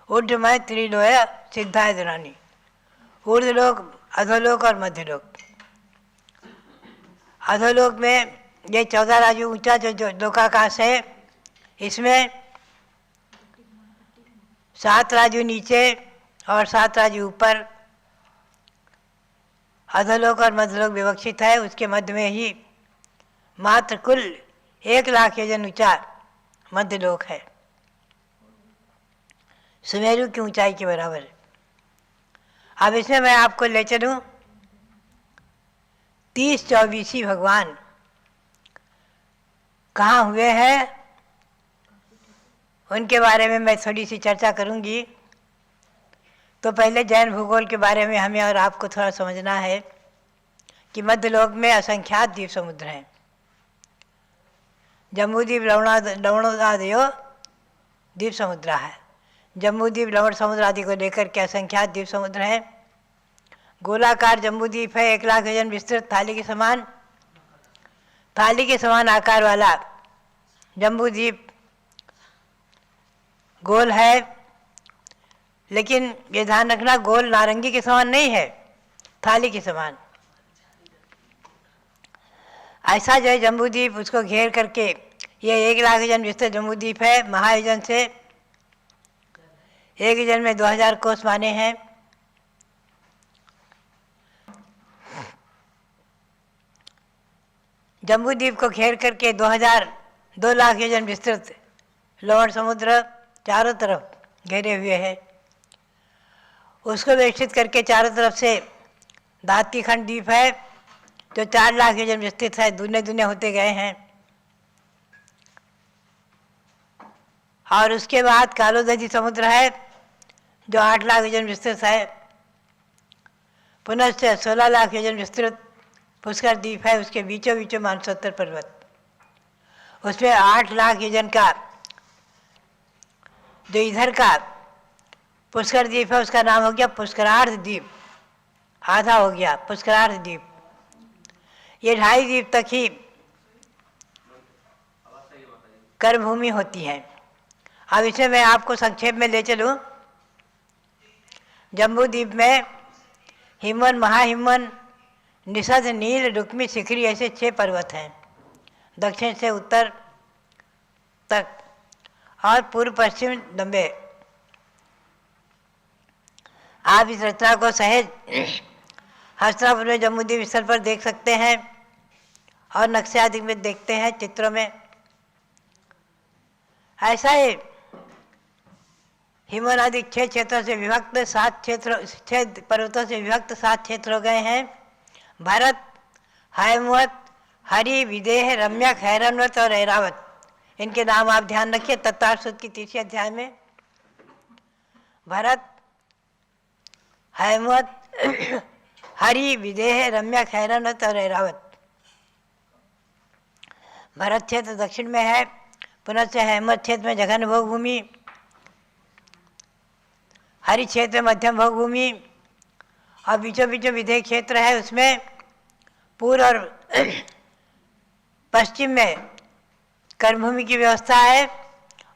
Speaker 6: ऊर्ध्वमय, त्रिलोय, सिद्धाय धरानी। ऊर्ध्वलोक, अधोलोक और मध्यलोक। अधोलोक में ये 14 राजू ऊंचा जो लोकाकाश है, इसमें 7 राजू नीचे और 7 राजू ऊपर अधोलोक और मध्यलोक विवक्षित है। उसके मध्य में ही मात्र कुल 1 लाख योजन ऊंचा मध्यलोक है, सुमेरु की ऊंचाई के बराबर। अब इसमें मैं आपको ले चलूँ 30-24 भगवान कहाँ हुए हैं, उनके बारे में मैं थोड़ी सी चर्चा करूँगी। तो पहले जैन भूगोल के बारे में हमें और आपको थोड़ा समझना है कि मध्यलोक में असंख्यात द्वीप समुद्र हैं। जम्बूद्वीप, लवणोदादयो द्वीप समुद्र है। जम्बूद्वीप, लवण समुद्र आदि को लेकर के असंख्यात द्वीप समुद्र हैं। गोलाकार जम्बूद्वीप है, 1 लाख योजन विस्तृत, थाली के समान आकार वाला जम्बूद्वीप गोल है, लेकिन ये ध्यान रखना, गोल नारंगी के समान नहीं है, थाली के समान। ऐसा जो है जम्बूद्वीप, उसको घेर करके ये 1 लाख योजन विस्तृत जम्बूद्वीप है। महायोजन से 1 योजन में 2000 कोस माने हैं। जम्बूद्वीप को घेर करके 2 लाख योजन विस्तृत लवण समुद्र चारों तरफ घेरे हुए है। उसको वेष्टित करके चारों तरफ से धातकी खंड द्वीप है, जो 4 लाख योजन विस्तृत है, दूने दूने होते गए हैं। और उसके बाद कालोदधी समुद्र है, जो 8 लाख योजन विस्तृत है। पुनः 16 लाख योजन विस्तृत पुष्कर द्वीप है, उसके बीचों बीचों मानसोत्तर पर्वत। उसमें 8 लाख योजन का जो इधर का पुष्कर द्वीप है, उसका नाम हो गया पुष्करार्ध द्वीप, आधा हो गया पुष्करार्ध द्वीप। ये 2.5 द्वीप तक ही कर्मभूमि होती है। अब इसे मैं आपको संक्षेप में ले चलूँ। जम्बूद्वीप में हिमवन, महाहिमवन, निषद, नील, रुक्मी, शिखरी ऐसे 6 पर्वत हैं, दक्षिण से उत्तर तक, और पूर्व पश्चिम लंबे। आप इस रचना को सहज हस्तिनापुर में जम्बूद्वीप स्थल पर देख सकते हैं और नक्शे आदि में देखते हैं, चित्रों में। ऐसा ही हिमवन आदि 6 क्षेत्रों से विभक्त 6 पर्वतों से विभक्त 7 क्षेत्र हो गए हैं। भरत, हैमवत, हरि, विदेह, रम्यक, हैरनवत और ऐरावत, इनके नाम आप ध्यान रखिए। तत्वार्थ सूत्र की 3रे अध्याय में भरत, हैमवत, हरि, विदेह, रम्यक, हैरनवत और ऐरावत। भरत क्षेत्र दक्षिण में है, पुनः से हैमवत क्षेत्र में जघन भोग भूमि, हरि क्षेत्र में मध्यम भोग भूमि, और बीचों बीचों विदेह क्षेत्र है। उसमें पूर्व और पश्चिम में कर्मभूमि की व्यवस्था है,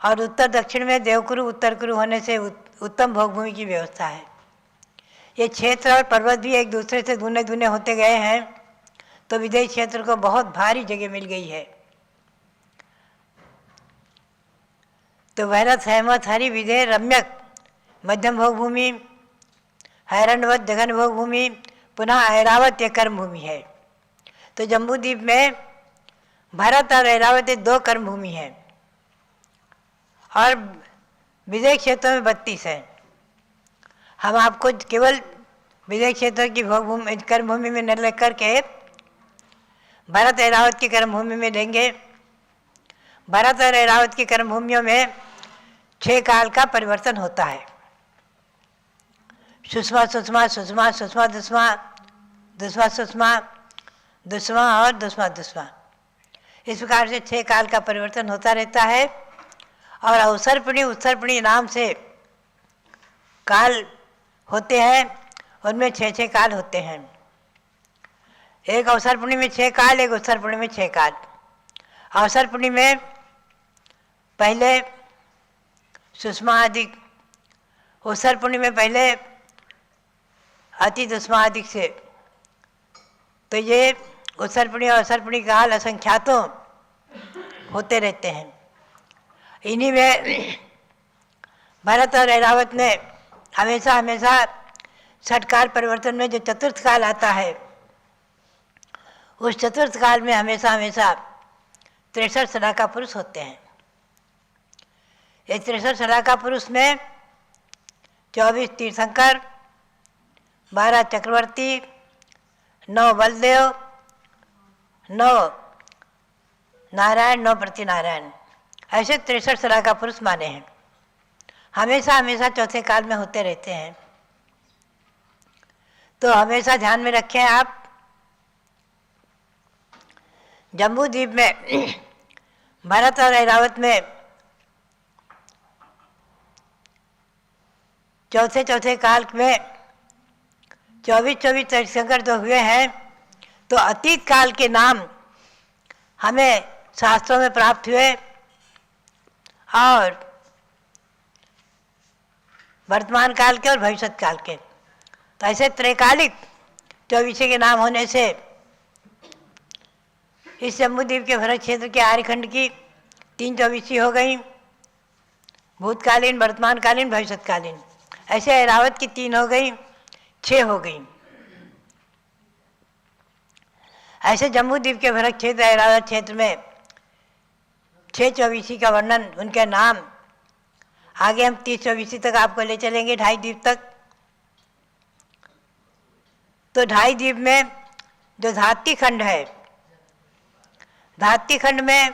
Speaker 6: और उत्तर दक्षिण में देवकुरु, उत्तर कुरु होने से उत्तम भोगभूमि की व्यवस्था है। ये क्षेत्र और पर्वत भी एक दूसरे से दूने दूने होते गए हैं, तो विदेह क्षेत्र को बहुत भारी जगह मिल गई है। तो भरत, हैमवत, हरि, विदेह, रम्यक मध्यम भोगभूमि, हैरण्वत जघन भोगभूमि, पुनः ऐरावत ये कर्मभूमि है। तो जम्बूद्वीप में भरत और ऐरावत 2 कर्मभूमि है, और विदेह क्षेत्रों में 32 है। हम आपको केवल विदेश क्षेत्र की भूमि कर्मभूमि में न ले करके भरत ऐरावत की कर्मभूमि में लेंगे। भरत और ऐरावत की कर्मभूमियों में 6 काल का परिवर्तन होता है। सुषमा सुषमा सुषमा सुषमा दुष्मा दुष्मा सुषमा दुष्मा और दुष्मा दुष्मा, इस प्रकार से 6 काल का परिवर्तन होता रहता है। और अवसरपणी उत्सरपणी नाम से काल होते हैं, उनमें 6 काल होते हैं। एक अवसरपणी में 6 काल, एक उत्सरपणी में 6 काल। अवसरपणी में पहले सुषमा अधिक, उत्सरपणी में पहले अति दुष्मा अधिक से। तो ये उत्सरपणी और अवसरपणी काल असंख्यातों होते रहते हैं। इन्हीं में भरत और ऐरावत ने हमेशा हमेशा षटकाल परिवर्तन में जो चतुर्थ काल आता है, उस चतुर्थ काल में हमेशा हमेशा 63 सलाका पुरुष होते हैं। ये 63 सलाका पुरुष में 24 तीर्थंकर, 12 चक्रवर्ती, 9 बलदेव, 9 नारायण, 9 प्रतिनारायण, ऐसे 63 सलाका पुरुष माने हैं। हमेशा हमेशा चौथे काल में होते रहते हैं। तो हमेशा ध्यान में रखें आप, जम्बू द्वीप में भरत और ऐरावत में चौथे काल में 24 तीर्थंकर जो हुए हैं, तो अतीत काल के नाम हमें शास्त्रों में प्राप्त हुए और वर्तमान काल के और भविष्य काल के। तो ऐसे त्रैकालिक 24 के नाम होने से इस जम्बूद्वीप के भरत क्षेत्र के आर्यखंड की 3 24 हो गई, भूतकालीन, वर्तमानकालीन, भविष्यकालीन। ऐसे ऐरावत की 3 हो गई, 6 हो गई। ऐसे जम्बूद्वीप के भरत क्षेत्र ऐरावत क्षेत्र में 6 24 का वर्णन, उनके नाम आगे हम 30 24 तक आपको ले चलेंगे, 2.5 द्वीप तक। तो 2.5 द्वीप में जो धात्ती खंड है, धात्ती खंड में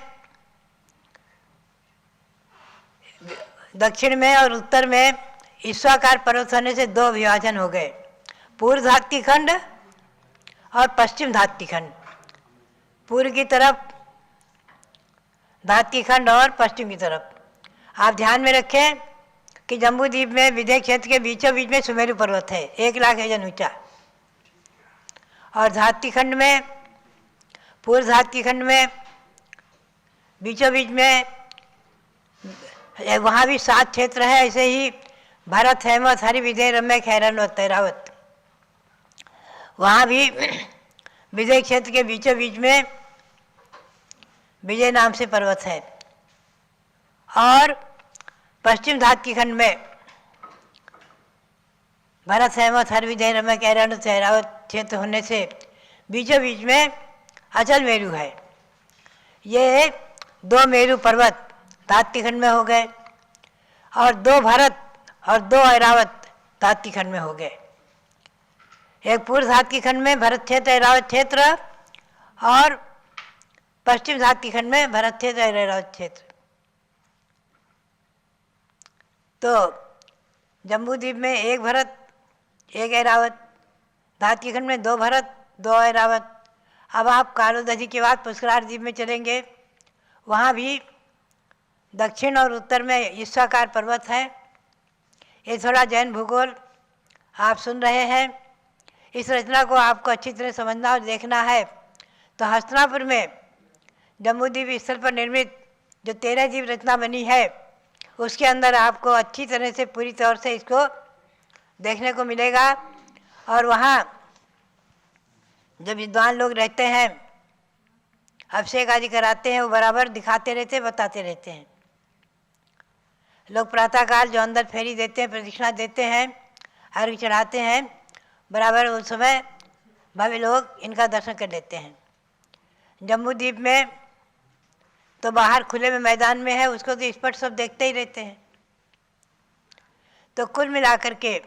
Speaker 6: दक्षिण में और उत्तर में ईश्वाकार पर्वत होने से 2 विभाजन हो गए, पूर्व धात्ती खंड और पश्चिम धात्ती खंड। पूर्व की तरफ धात्ती खंड और पश्चिम की तरफ। आप ध्यान में रखें कि जम्बूद्वीप में विंध्य क्षेत्र के बीचों बीच में सुमेरु पर्वत है, 1 लाख योजन ऊंचा। और धात्ती खंड में, पूर्व धात्ती खंड में बीचों बीच में वहाँ भी 7 क्षेत्र है। ऐसे ही भरत, हेमवत, हरि, विजय, रम्य, खैरन और तैरावत, वहाँ भी विजय क्षेत्र के बीचों बीच में विजय नाम से पर्वत है। और पश्चिम धात्ती खंड में भरत, हेमवत, हरि, विजय, रम्य, खैरन और तैरावत क्षेत्र होने से बीचों बीच में अचल मेरु है। ये 2 मेरु पर्वत धात्ती खंड में हो गए और 2 भरत और 2 ऐरावत धात्ती खंड में हो गए। एक पूर्व धात्ती खंड में भरत क्षेत्र, ऐरावत क्षेत्र, और पश्चिम धात्ती खंड में भरत क्षेत्र, ऐरावत क्षेत्र। तो जम्बूद्वीप में 1 भरत 1 ऐरावत, धात्ती खंड में 2 भरत 2 ऐरावत। अब आप कालोदधि के बाद पुष्करार द्वीप में चलेंगे, वहाँ भी दक्षिण और उत्तर में ईश्वाकार पर्वत है। ये थोड़ा जैन भूगोल आप सुन रहे हैं, इस रचना को आपको अच्छी तरह समझना और देखना है। तो हस्तिनापुर में जम्बूद्वीप स्थल पर निर्मित जो 13 द्वीप रचना बनी है, उसके अंदर आपको अच्छी तरह से पूरी तौर से इसको देखने को मिलेगा। और वहाँ जब विद्वान लोग रहते हैं, अभिषेक आदि कराते हैं, वो बराबर दिखाते रहते हैं, बताते रहते हैं। लोग प्रातःकाल जो अंदर फेरी देते हैं, प्रदक्षिणा देते हैं, अर्घ्य चढ़ाते हैं, बराबर उस समय भव्य लोग इनका दर्शन कर लेते हैं। जम्बूद्वीप में तो बाहर खुले में मैदान में है, उसको तो स्पष्ट सब देखते ही रहते हैं। तो कुल मिलाकर के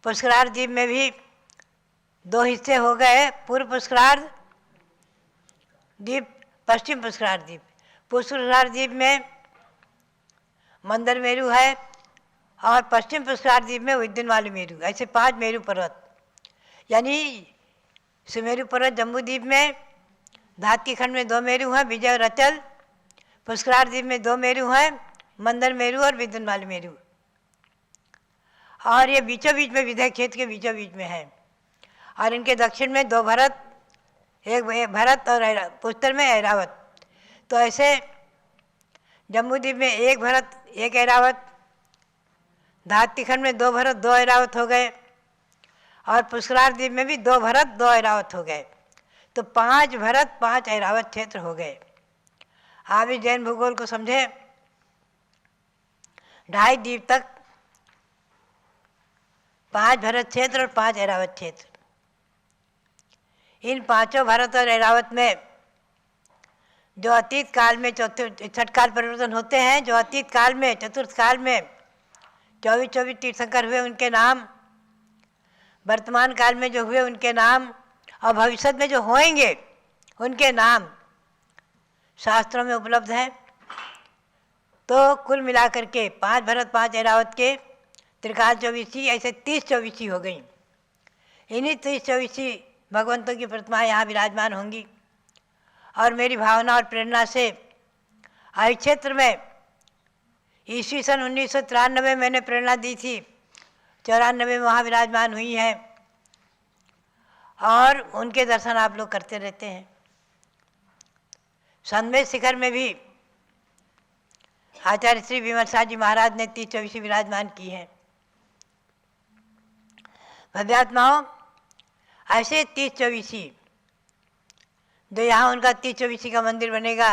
Speaker 6: पुष्करार्ध द्वीप में भी 2 हिस्से हो गए, पूर्व पुष्करार्ध द्वीप, पश्चिम पुष्करार्ध द्वीप। पुष्करार्ध द्वीप में मंदरमेरु है और पश्चिम पुष्करार्ध द्वीप में विद्युन्माली मेरु, ऐसे 5 मेरु पर्वत। यानी सुमेरु पर्वत जम्बू द्वीप में, धातकी खंड में 2 मेरु हैं, विजय और अचल। पुष्करार्ध द्वीप में 2 मेरु हैं, मंदर मेरु और विद्युन्माली मेरु। और ये बीचों बीच में, विदय क्षेत्र के बीचों बीच में है। और इनके दक्षिण में 2 भरत, एक भरत और उत्तर में ऐरावत। तो ऐसे जम्बू द्वीप में 1 भरत 1 ऐरावत, धातकी खंड में 2 भरत 2 ऐरावत हो गए, और पुष्करार्ध द्वीप में भी 2 भरत 2 ऐरावत हो गए। तो 5 भरत 5 ऐरावत क्षेत्र हो गए। आप इस जैन भूगोल को समझे। 2.5 द्वीप तक 5 भरत क्षेत्र और 5 ऐरावत क्षेत्र। इन 5 भरत और ऐरावत में जो अतीत काल में छठ काल परिवर्तन होते हैं, जो अतीत काल में, चतुर्थ काल में 24 तीर्थंकर हुए उनके नाम, वर्तमान काल में जो हुए उनके नाम, और भविष्य में जो होंगे उनके नाम शास्त्रों में उपलब्ध हैं। तो कुल मिलाकर के 5 भरत 5 ऐरावत के त्रिकाल 24, ऐसे 30 24 हो गई। इन्हीं 30 24 भगवंतों की प्रतिमाएँ यहाँ विराजमान होंगी। और मेरी भावना और प्रेरणा से इस क्षेत्र में ईस्वी सन 1993 में मैंने प्रेरणा दी थी, 94 में वहाँ विराजमान हुई हैं, और उनके दर्शन आप लोग करते रहते हैं। संमेद शिखर में भी आचार्य श्री विमल शाह जी महाराज ने 30 24 विराजमान की हैं। भव्यात्माओं, ऐसे 30 24 जो यहाँ उनका 30 24 का मंदिर बनेगा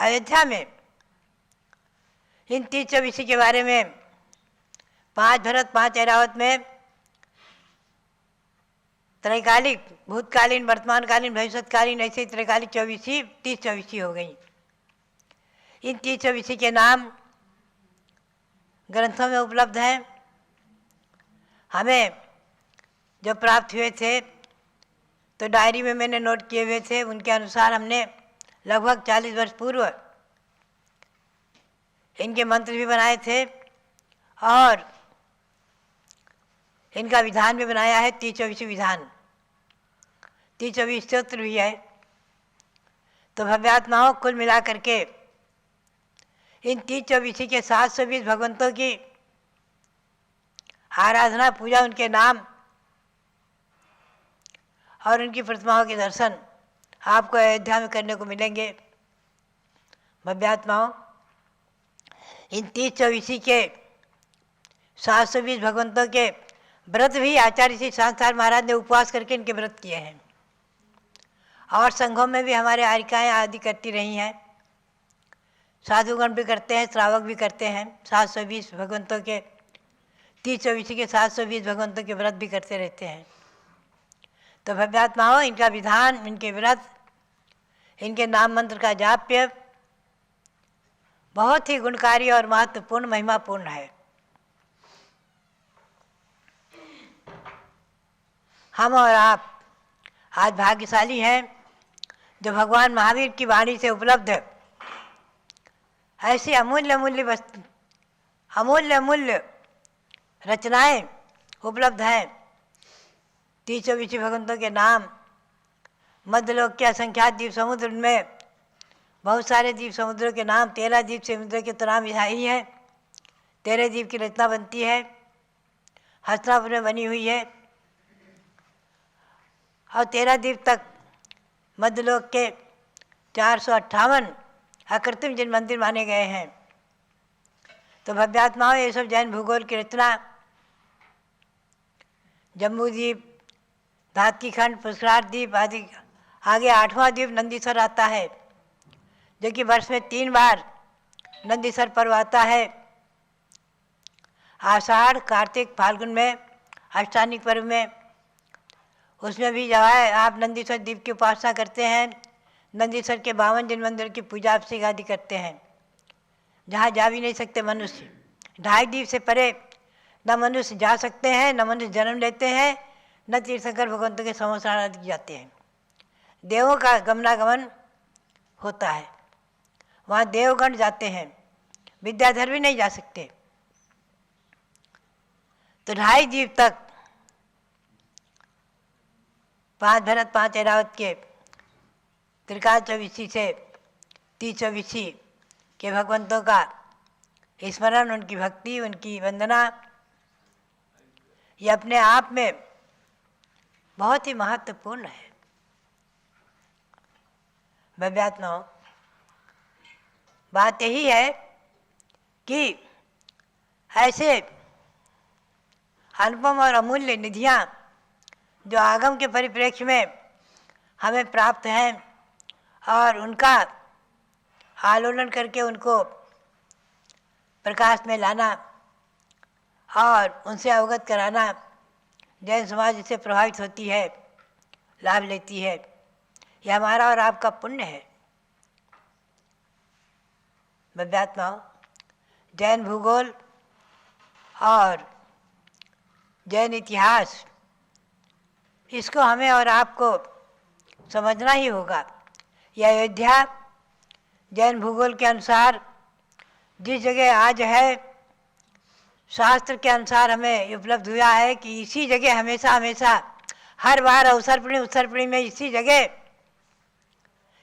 Speaker 6: अयोध्या में, इन 30 24 के बारे में 5 भरत 5 ऐरावत में त्रैकालिक, भूतकालीन, वर्तमानकालीन, भविष्यकालीन, ऐसे त्रैकालिक 24 30 24 हो गई। इन 30 24 के नाम ग्रंथों में उपलब्ध हैं। हमें जो प्राप्त हुए थे तो डायरी में मैंने नोट किए हुए थे, उनके अनुसार हमने लगभग 40 वर्ष पूर्व इनके मंत्र भी बनाए थे और इनका विधान भी बनाया है, 30 24 विधान, 30 24 स्तोत्र भी है। तो भव्यात्माओं, कुल मिलाकर के इन 30 24 के 720 भगवंतों की आराधना, पूजा, उनके नाम और उनकी प्रतिमाओं के दर्शन आपको अयोध्या में करने को मिलेंगे। भव्यात्माओं, इन 30 24 के 720 भगवंतों के व्रत भी आचार्य श्री शांतार महाराज ने उपवास करके इनके व्रत किए हैं। और संघों में भी हमारे आरिकाएँ आदि करती रही हैं, साधुगण भी करते हैं, श्रावक भी करते हैं। 720 भगवंतों के, 30 24 के 720 भगवंतों के व्रत भी करते रहते हैं। तो भव्यात्माओं, इनका विधान, इनके व्रत, इनके नाम मंत्र का जाप्य बहुत ही गुणकारी और महत्वपूर्ण, महिमापूर्ण है। हम और आप आज भाग्यशाली हैं जो भगवान महावीर की वाणी से उपलब्ध ऐसी अमूल्य अमूल्य वस्तु, अमूल्य अमूल्य रचनाएं उपलब्ध हैं। 30 24 भगवंतों के नाम, मध्यलोक के असंख्यात द्वीप समुद्र में बहुत सारे द्वीप समुद्रों के नाम, 13 द्वीप समुद्र के तो नाम यहाँ ही हैं। 13 द्वीप की रचना बनती है, हस्तिनापुर में बनी हुई है। और 13 द्वीप तक मध्यलोक के 458 अकृत्रिम जिन मंदिर माने गए हैं। तो भव्यात्माओं, ये सब जैन भूगोल की रचना, जम्बू द्वीप, धातकी खंड, पुष्करार्ध द्वीप आदि। आगे 8वां द्वीप नंदीसर आता है, जो कि वर्ष में 3 बार नंदीसर पर्व आता है। आषाढ़, कार्तिक, फाल्गुन में अष्टानिक पर्व में, उसमें भी जब है आप नंदीसर द्वीप की उपासना करते हैं। नंदीसर के 52 जिन मंदिर की पूजा अभिषेक आदि करते हैं, जहाँ जा भी नहीं सकते मनुष्य। 2.5 द्वीप से परे न मनुष्य जा सकते हैं, न मनुष्य जन्म लेते हैं, न तीर्थंकर भगवंतों के संवत्सर आदि जाते हैं। देवों का गमनागमन होता है, वहाँ देवगण जाते हैं, विद्याधर भी नहीं जा सकते। तो 2.5 जीव तक 5 भरत 5 ऐरावत के त्रिकाल चौबीसी से 30 चौबीसी के भगवंतों का स्मरण, उनकी भक्ति, उनकी वंदना, ये अपने आप में बहुत ही महत्वपूर्ण है। भव्यात्माओं, बात यही है कि ऐसे अनुपम और अमूल्य निधियाँ जो आगम के परिप्रेक्ष्य में हमें प्राप्त हैं और उनका आलोड़न करके उनको प्रकाश में लाना और उनसे अवगत कराना, जैन समाज इससे प्रभावित होती है, लाभ लेती है। यह हमारा और आपका पुण्य है। भव्यात्माओं, जैन भूगोल और जैन इतिहास, इसको हमें और आपको समझना ही होगा। यह अयोध्या जैन भूगोल के अनुसार जिस जगह आज है, शास्त्र के अनुसार हमें उपलब्ध हुआ है कि इसी जगह हमेशा हमेशा हर बार उत्सर्पणी में इसी जगह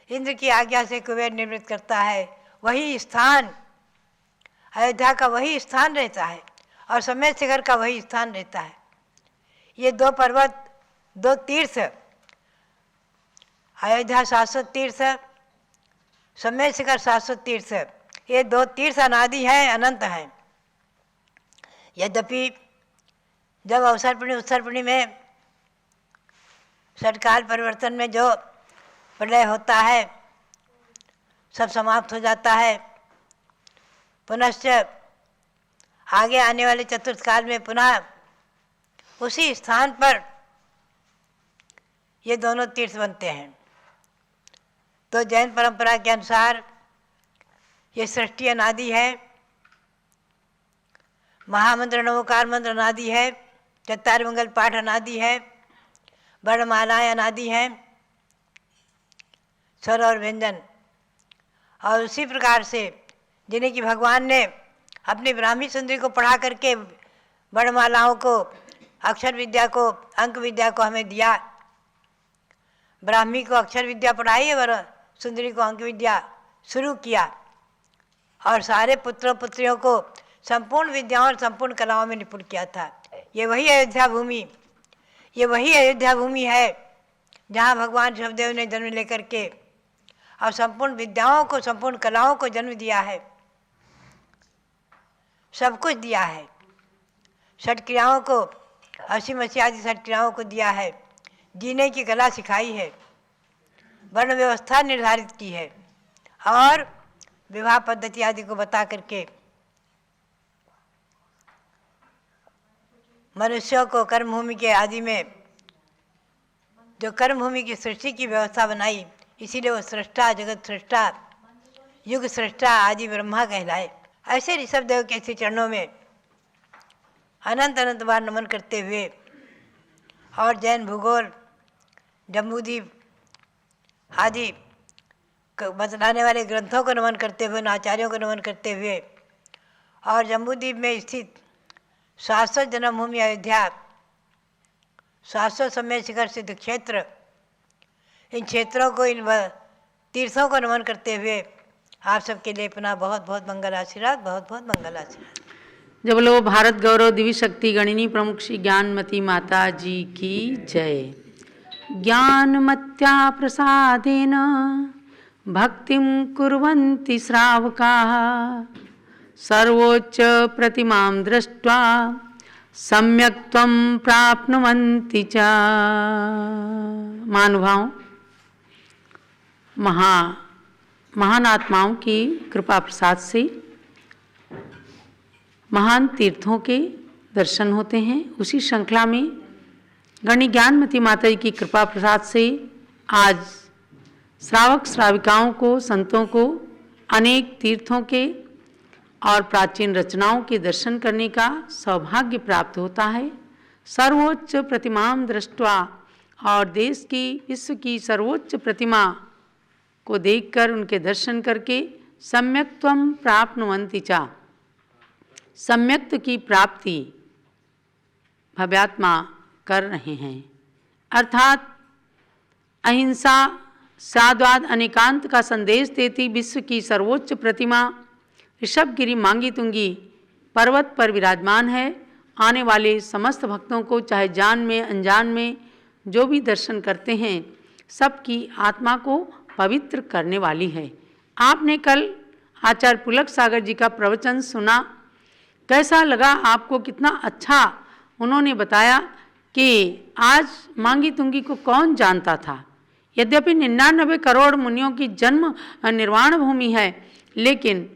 Speaker 6: इंद्र की आज्ञा से कुबेर निर्मित करता है। वही स्थान अयोध्या का वही स्थान रहता है और समय शिखर का वही स्थान रहता है। ये 2 पर्वत, 2 तीर्थ, अयोध्या शाश्वत तीर्थ, समय शिखर शाश्वत तीर्थ, ये 2 तीर्थ अनादि हैं, अनंत हैं। यद्यपि जब उत्सर्पणी में षटकाल परिवर्तन में जो प्रलय होता है, सब समाप्त हो जाता है, पुनश्च आगे आने वाले चतुर्थ काल में पुनः उसी स्थान पर ये दोनों तीर्थ बनते हैं। तो जैन परंपरा के अनुसार ये सृष्टि अनादि है, महामंत्र नवोकार मंत्र अनादि है, चत्तार मंगल पाठ अनादि है, वर्णमालाएँ अनादि हैं, स्वर और व्यंजन। और उसी प्रकार से जिन्हें कि भगवान ने अपनी ब्राह्मी सुंदरी को पढ़ा करके वर्णमालाओं को, अक्षर विद्या को, अंक विद्या को हमें दिया। ब्राह्मी को अक्षर विद्या पढ़ाई और सुंदरी को अंक विद्या शुरू किया और सारे पुत्रों पुत्रियों को संपूर्ण विद्याओं और संपूर्ण कलाओं में निपुण किया था। ये वही अयोध्या भूमि है जहाँ भगवान ऋषभदेव ने जन्म लेकर के और संपूर्ण विद्याओं को, संपूर्ण कलाओं को जन्म दिया है, सब कुछ दिया है। षट क्रियाओं को, 80 आदि षट क्रियाओं को दिया है, जीने की कला सिखाई है, वर्ण व्यवस्था निर्धारित की है और विवाह पद्धति आदि को बता करके मनुष्यों को कर्मभूमि के आदि में जो कर्मभूमि की सृष्टि की व्यवस्था बनाई, इसीलिए वो सृष्टा, जगत सृष्टा, युग सृष्टा आदि ब्रह्मा कहलाए। ऐसे ऋषभदेव के श्री चरणों में अनंत अनंत बार नमन करते हुए और जैन भूगोल, जम्बूद्वीप आदि बतलाने वाले ग्रंथों को नमन करते हुए, उन आचार्यों को नमन करते हुए और जम्बूद्वीप में स्थित शाश्वत जन्मभूमि अयोध्या, शाश्वत समय शिखर सिद्ध क्षेत्र, इन क्षेत्रों को, इन तीर्थों को नमन करते हुए आप सबके लिए पुनः बहुत बहुत मंगल आशीर्वाद, बहुत बहुत मंगल आशीर्वाद।
Speaker 4: जब बोलो भारत गौरव दिव्य शक्ति गणिनी प्रमुख श्री ज्ञानमती माता जी की जय। ज्ञानमत्या प्रसादेन भक्तिं कुर्वन्ति श्रावकाः सर्वोच्च प्रतिमां दृष्ट्वा सम्यक् त्वं प्राप्नुवन्ति च। महानुभावों, महान आत्माओं की कृपा प्रसाद से महान तीर्थों के दर्शन होते हैं। उसी श्रृंखला में गणि ज्ञानमती माता जी की कृपा प्रसाद से आज श्रावक श्राविकाओं को, संतों को अनेक तीर्थों के और प्राचीन रचनाओं के दर्शन करने का सौभाग्य प्राप्त होता है। सर्वोच्च प्रतिमां दृष्ट्वा, और देश की विश्व की सर्वोच्च प्रतिमा को देखकर उनके दर्शन करके सम्यक्त्वं प्राप्नुवन्ति च, सम्यक्त्व की प्राप्ति भव्यात्मा कर रहे हैं। अर्थात अहिंसा साद्वाद अनेकांत का संदेश देती विश्व की सर्वोच्च प्रतिमा ऋषभगिरी मांगी तुंगी पर्वत पर विराजमान है। आने वाले समस्त भक्तों को चाहे जान में अनजान में जो भी दर्शन करते हैं सबकी आत्मा को पवित्र करने वाली है। आपने कल आचार्य पुलक सागर जी का प्रवचन सुना, कैसा लगा आपको? कितना अच्छा उन्होंने बताया कि आज मांगी तुंगी को कौन जानता था। यद्यपि 99 करोड़ मुनियों की जन्म निर्वाण भूमि है, लेकिन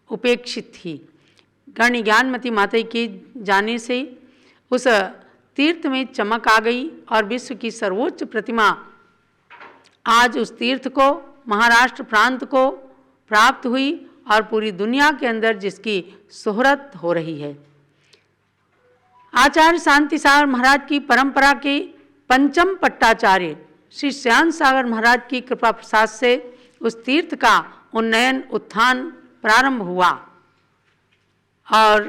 Speaker 4: उपेक्षित थी। गण ज्ञानमती माता के जाने से उस तीर्थ में चमक आ गई और विश्व की सर्वोच्च प्रतिमा आज उस तीर्थ को, महाराष्ट्र प्रांत को प्राप्त हुई और पूरी दुनिया के अंदर जिसकी शोहरत हो रही है। आचार्य शांति सागर महाराज की परंपरा के पंचम पट्टाचार्य श्री श्याम सागर महाराज की कृपा प्रसाद से उस तीर्थ का उन्नयन उत्थान प्रारंभ हुआ और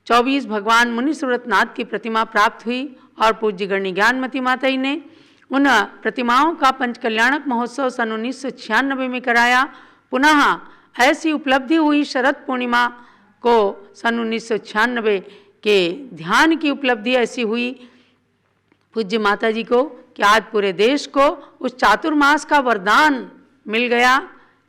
Speaker 4: 24 भगवान मुनि सुव्रतनाथ की प्रतिमा प्राप्त हुई और पूज्य गणी ज्ञानमती माता ने उन प्रतिमाओं का पंचकल्याणक महोत्सव सन 1996 में कराया। पुनः ऐसी उपलब्धि हुई शरद पूर्णिमा को सन 1996 के ध्यान की उपलब्धि ऐसी हुई पूज्य माता जी को कि आज पूरे देश को उस चातुर्मास का वरदान मिल गया,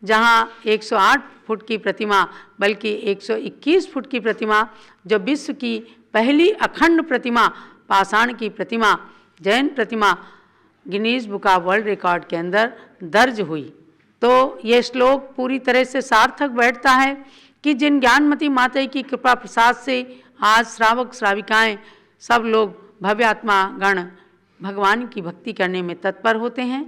Speaker 4: जहां 108 फुट की प्रतिमा बल्कि 121 फुट की प्रतिमा, जो विश्व की पहली अखंड प्रतिमा, पाषाण की प्रतिमा, जैन प्रतिमा Guinness Book of World Record के अंदर दर्ज हुई। तो ये श्लोक पूरी तरह से सार्थक बैठता है कि जिन ज्ञानमती माता की कृपा प्रसाद से आज श्रावक श्राविकाएं सब लोग भव्य आत्मा गण भगवान की भक्ति करने में तत्पर होते हैं।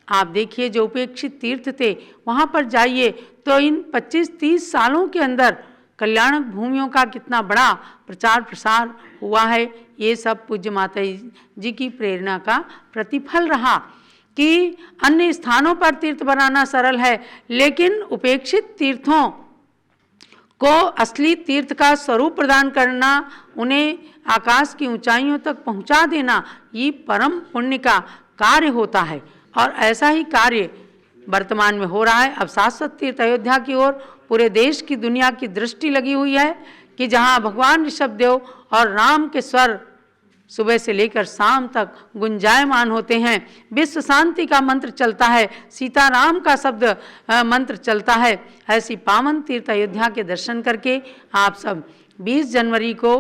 Speaker 4: आप देखिए जो उपेक्षित तीर्थ थे वहाँ पर जाइए तो इन 25-30 सालों के अंदर कल्याणक भूमियों का कितना बड़ा प्रचार प्रसार हुआ है। ये सब पूज्य माता जी की प्रेरणा का प्रतिफल रहा कि अन्य स्थानों पर तीर्थ बनाना सरल है, लेकिन उपेक्षित तीर्थों को असली तीर्थ का स्वरूप प्रदान करना, उन्हें आकाश की ऊंचाइयों तक पहुंचा देना, ये परम पुण्य का कार्य होता है। और ऐसा ही कार्य वर्तमान में हो रहा है। अब शाश्वत तीर्थ अयोध्या की ओर पूरे देश की दुनिया की दृष्टि लगी हुई है कि जहां भगवान ऋषभदेव और राम के स्वर सुबह से लेकर शाम तक गुंजायमान होते हैं, विश्व शांति का मंत्र चलता है, सीताराम का शब्द मंत्र चलता है। ऐसी पावन तीर्थ अयोध्या के दर्शन करके आप सब 20 जनवरी को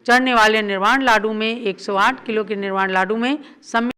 Speaker 4: चढ़ने वाले निर्वाण लाडू में 108 किलो के निर्वाण लाडू में सम्मिलित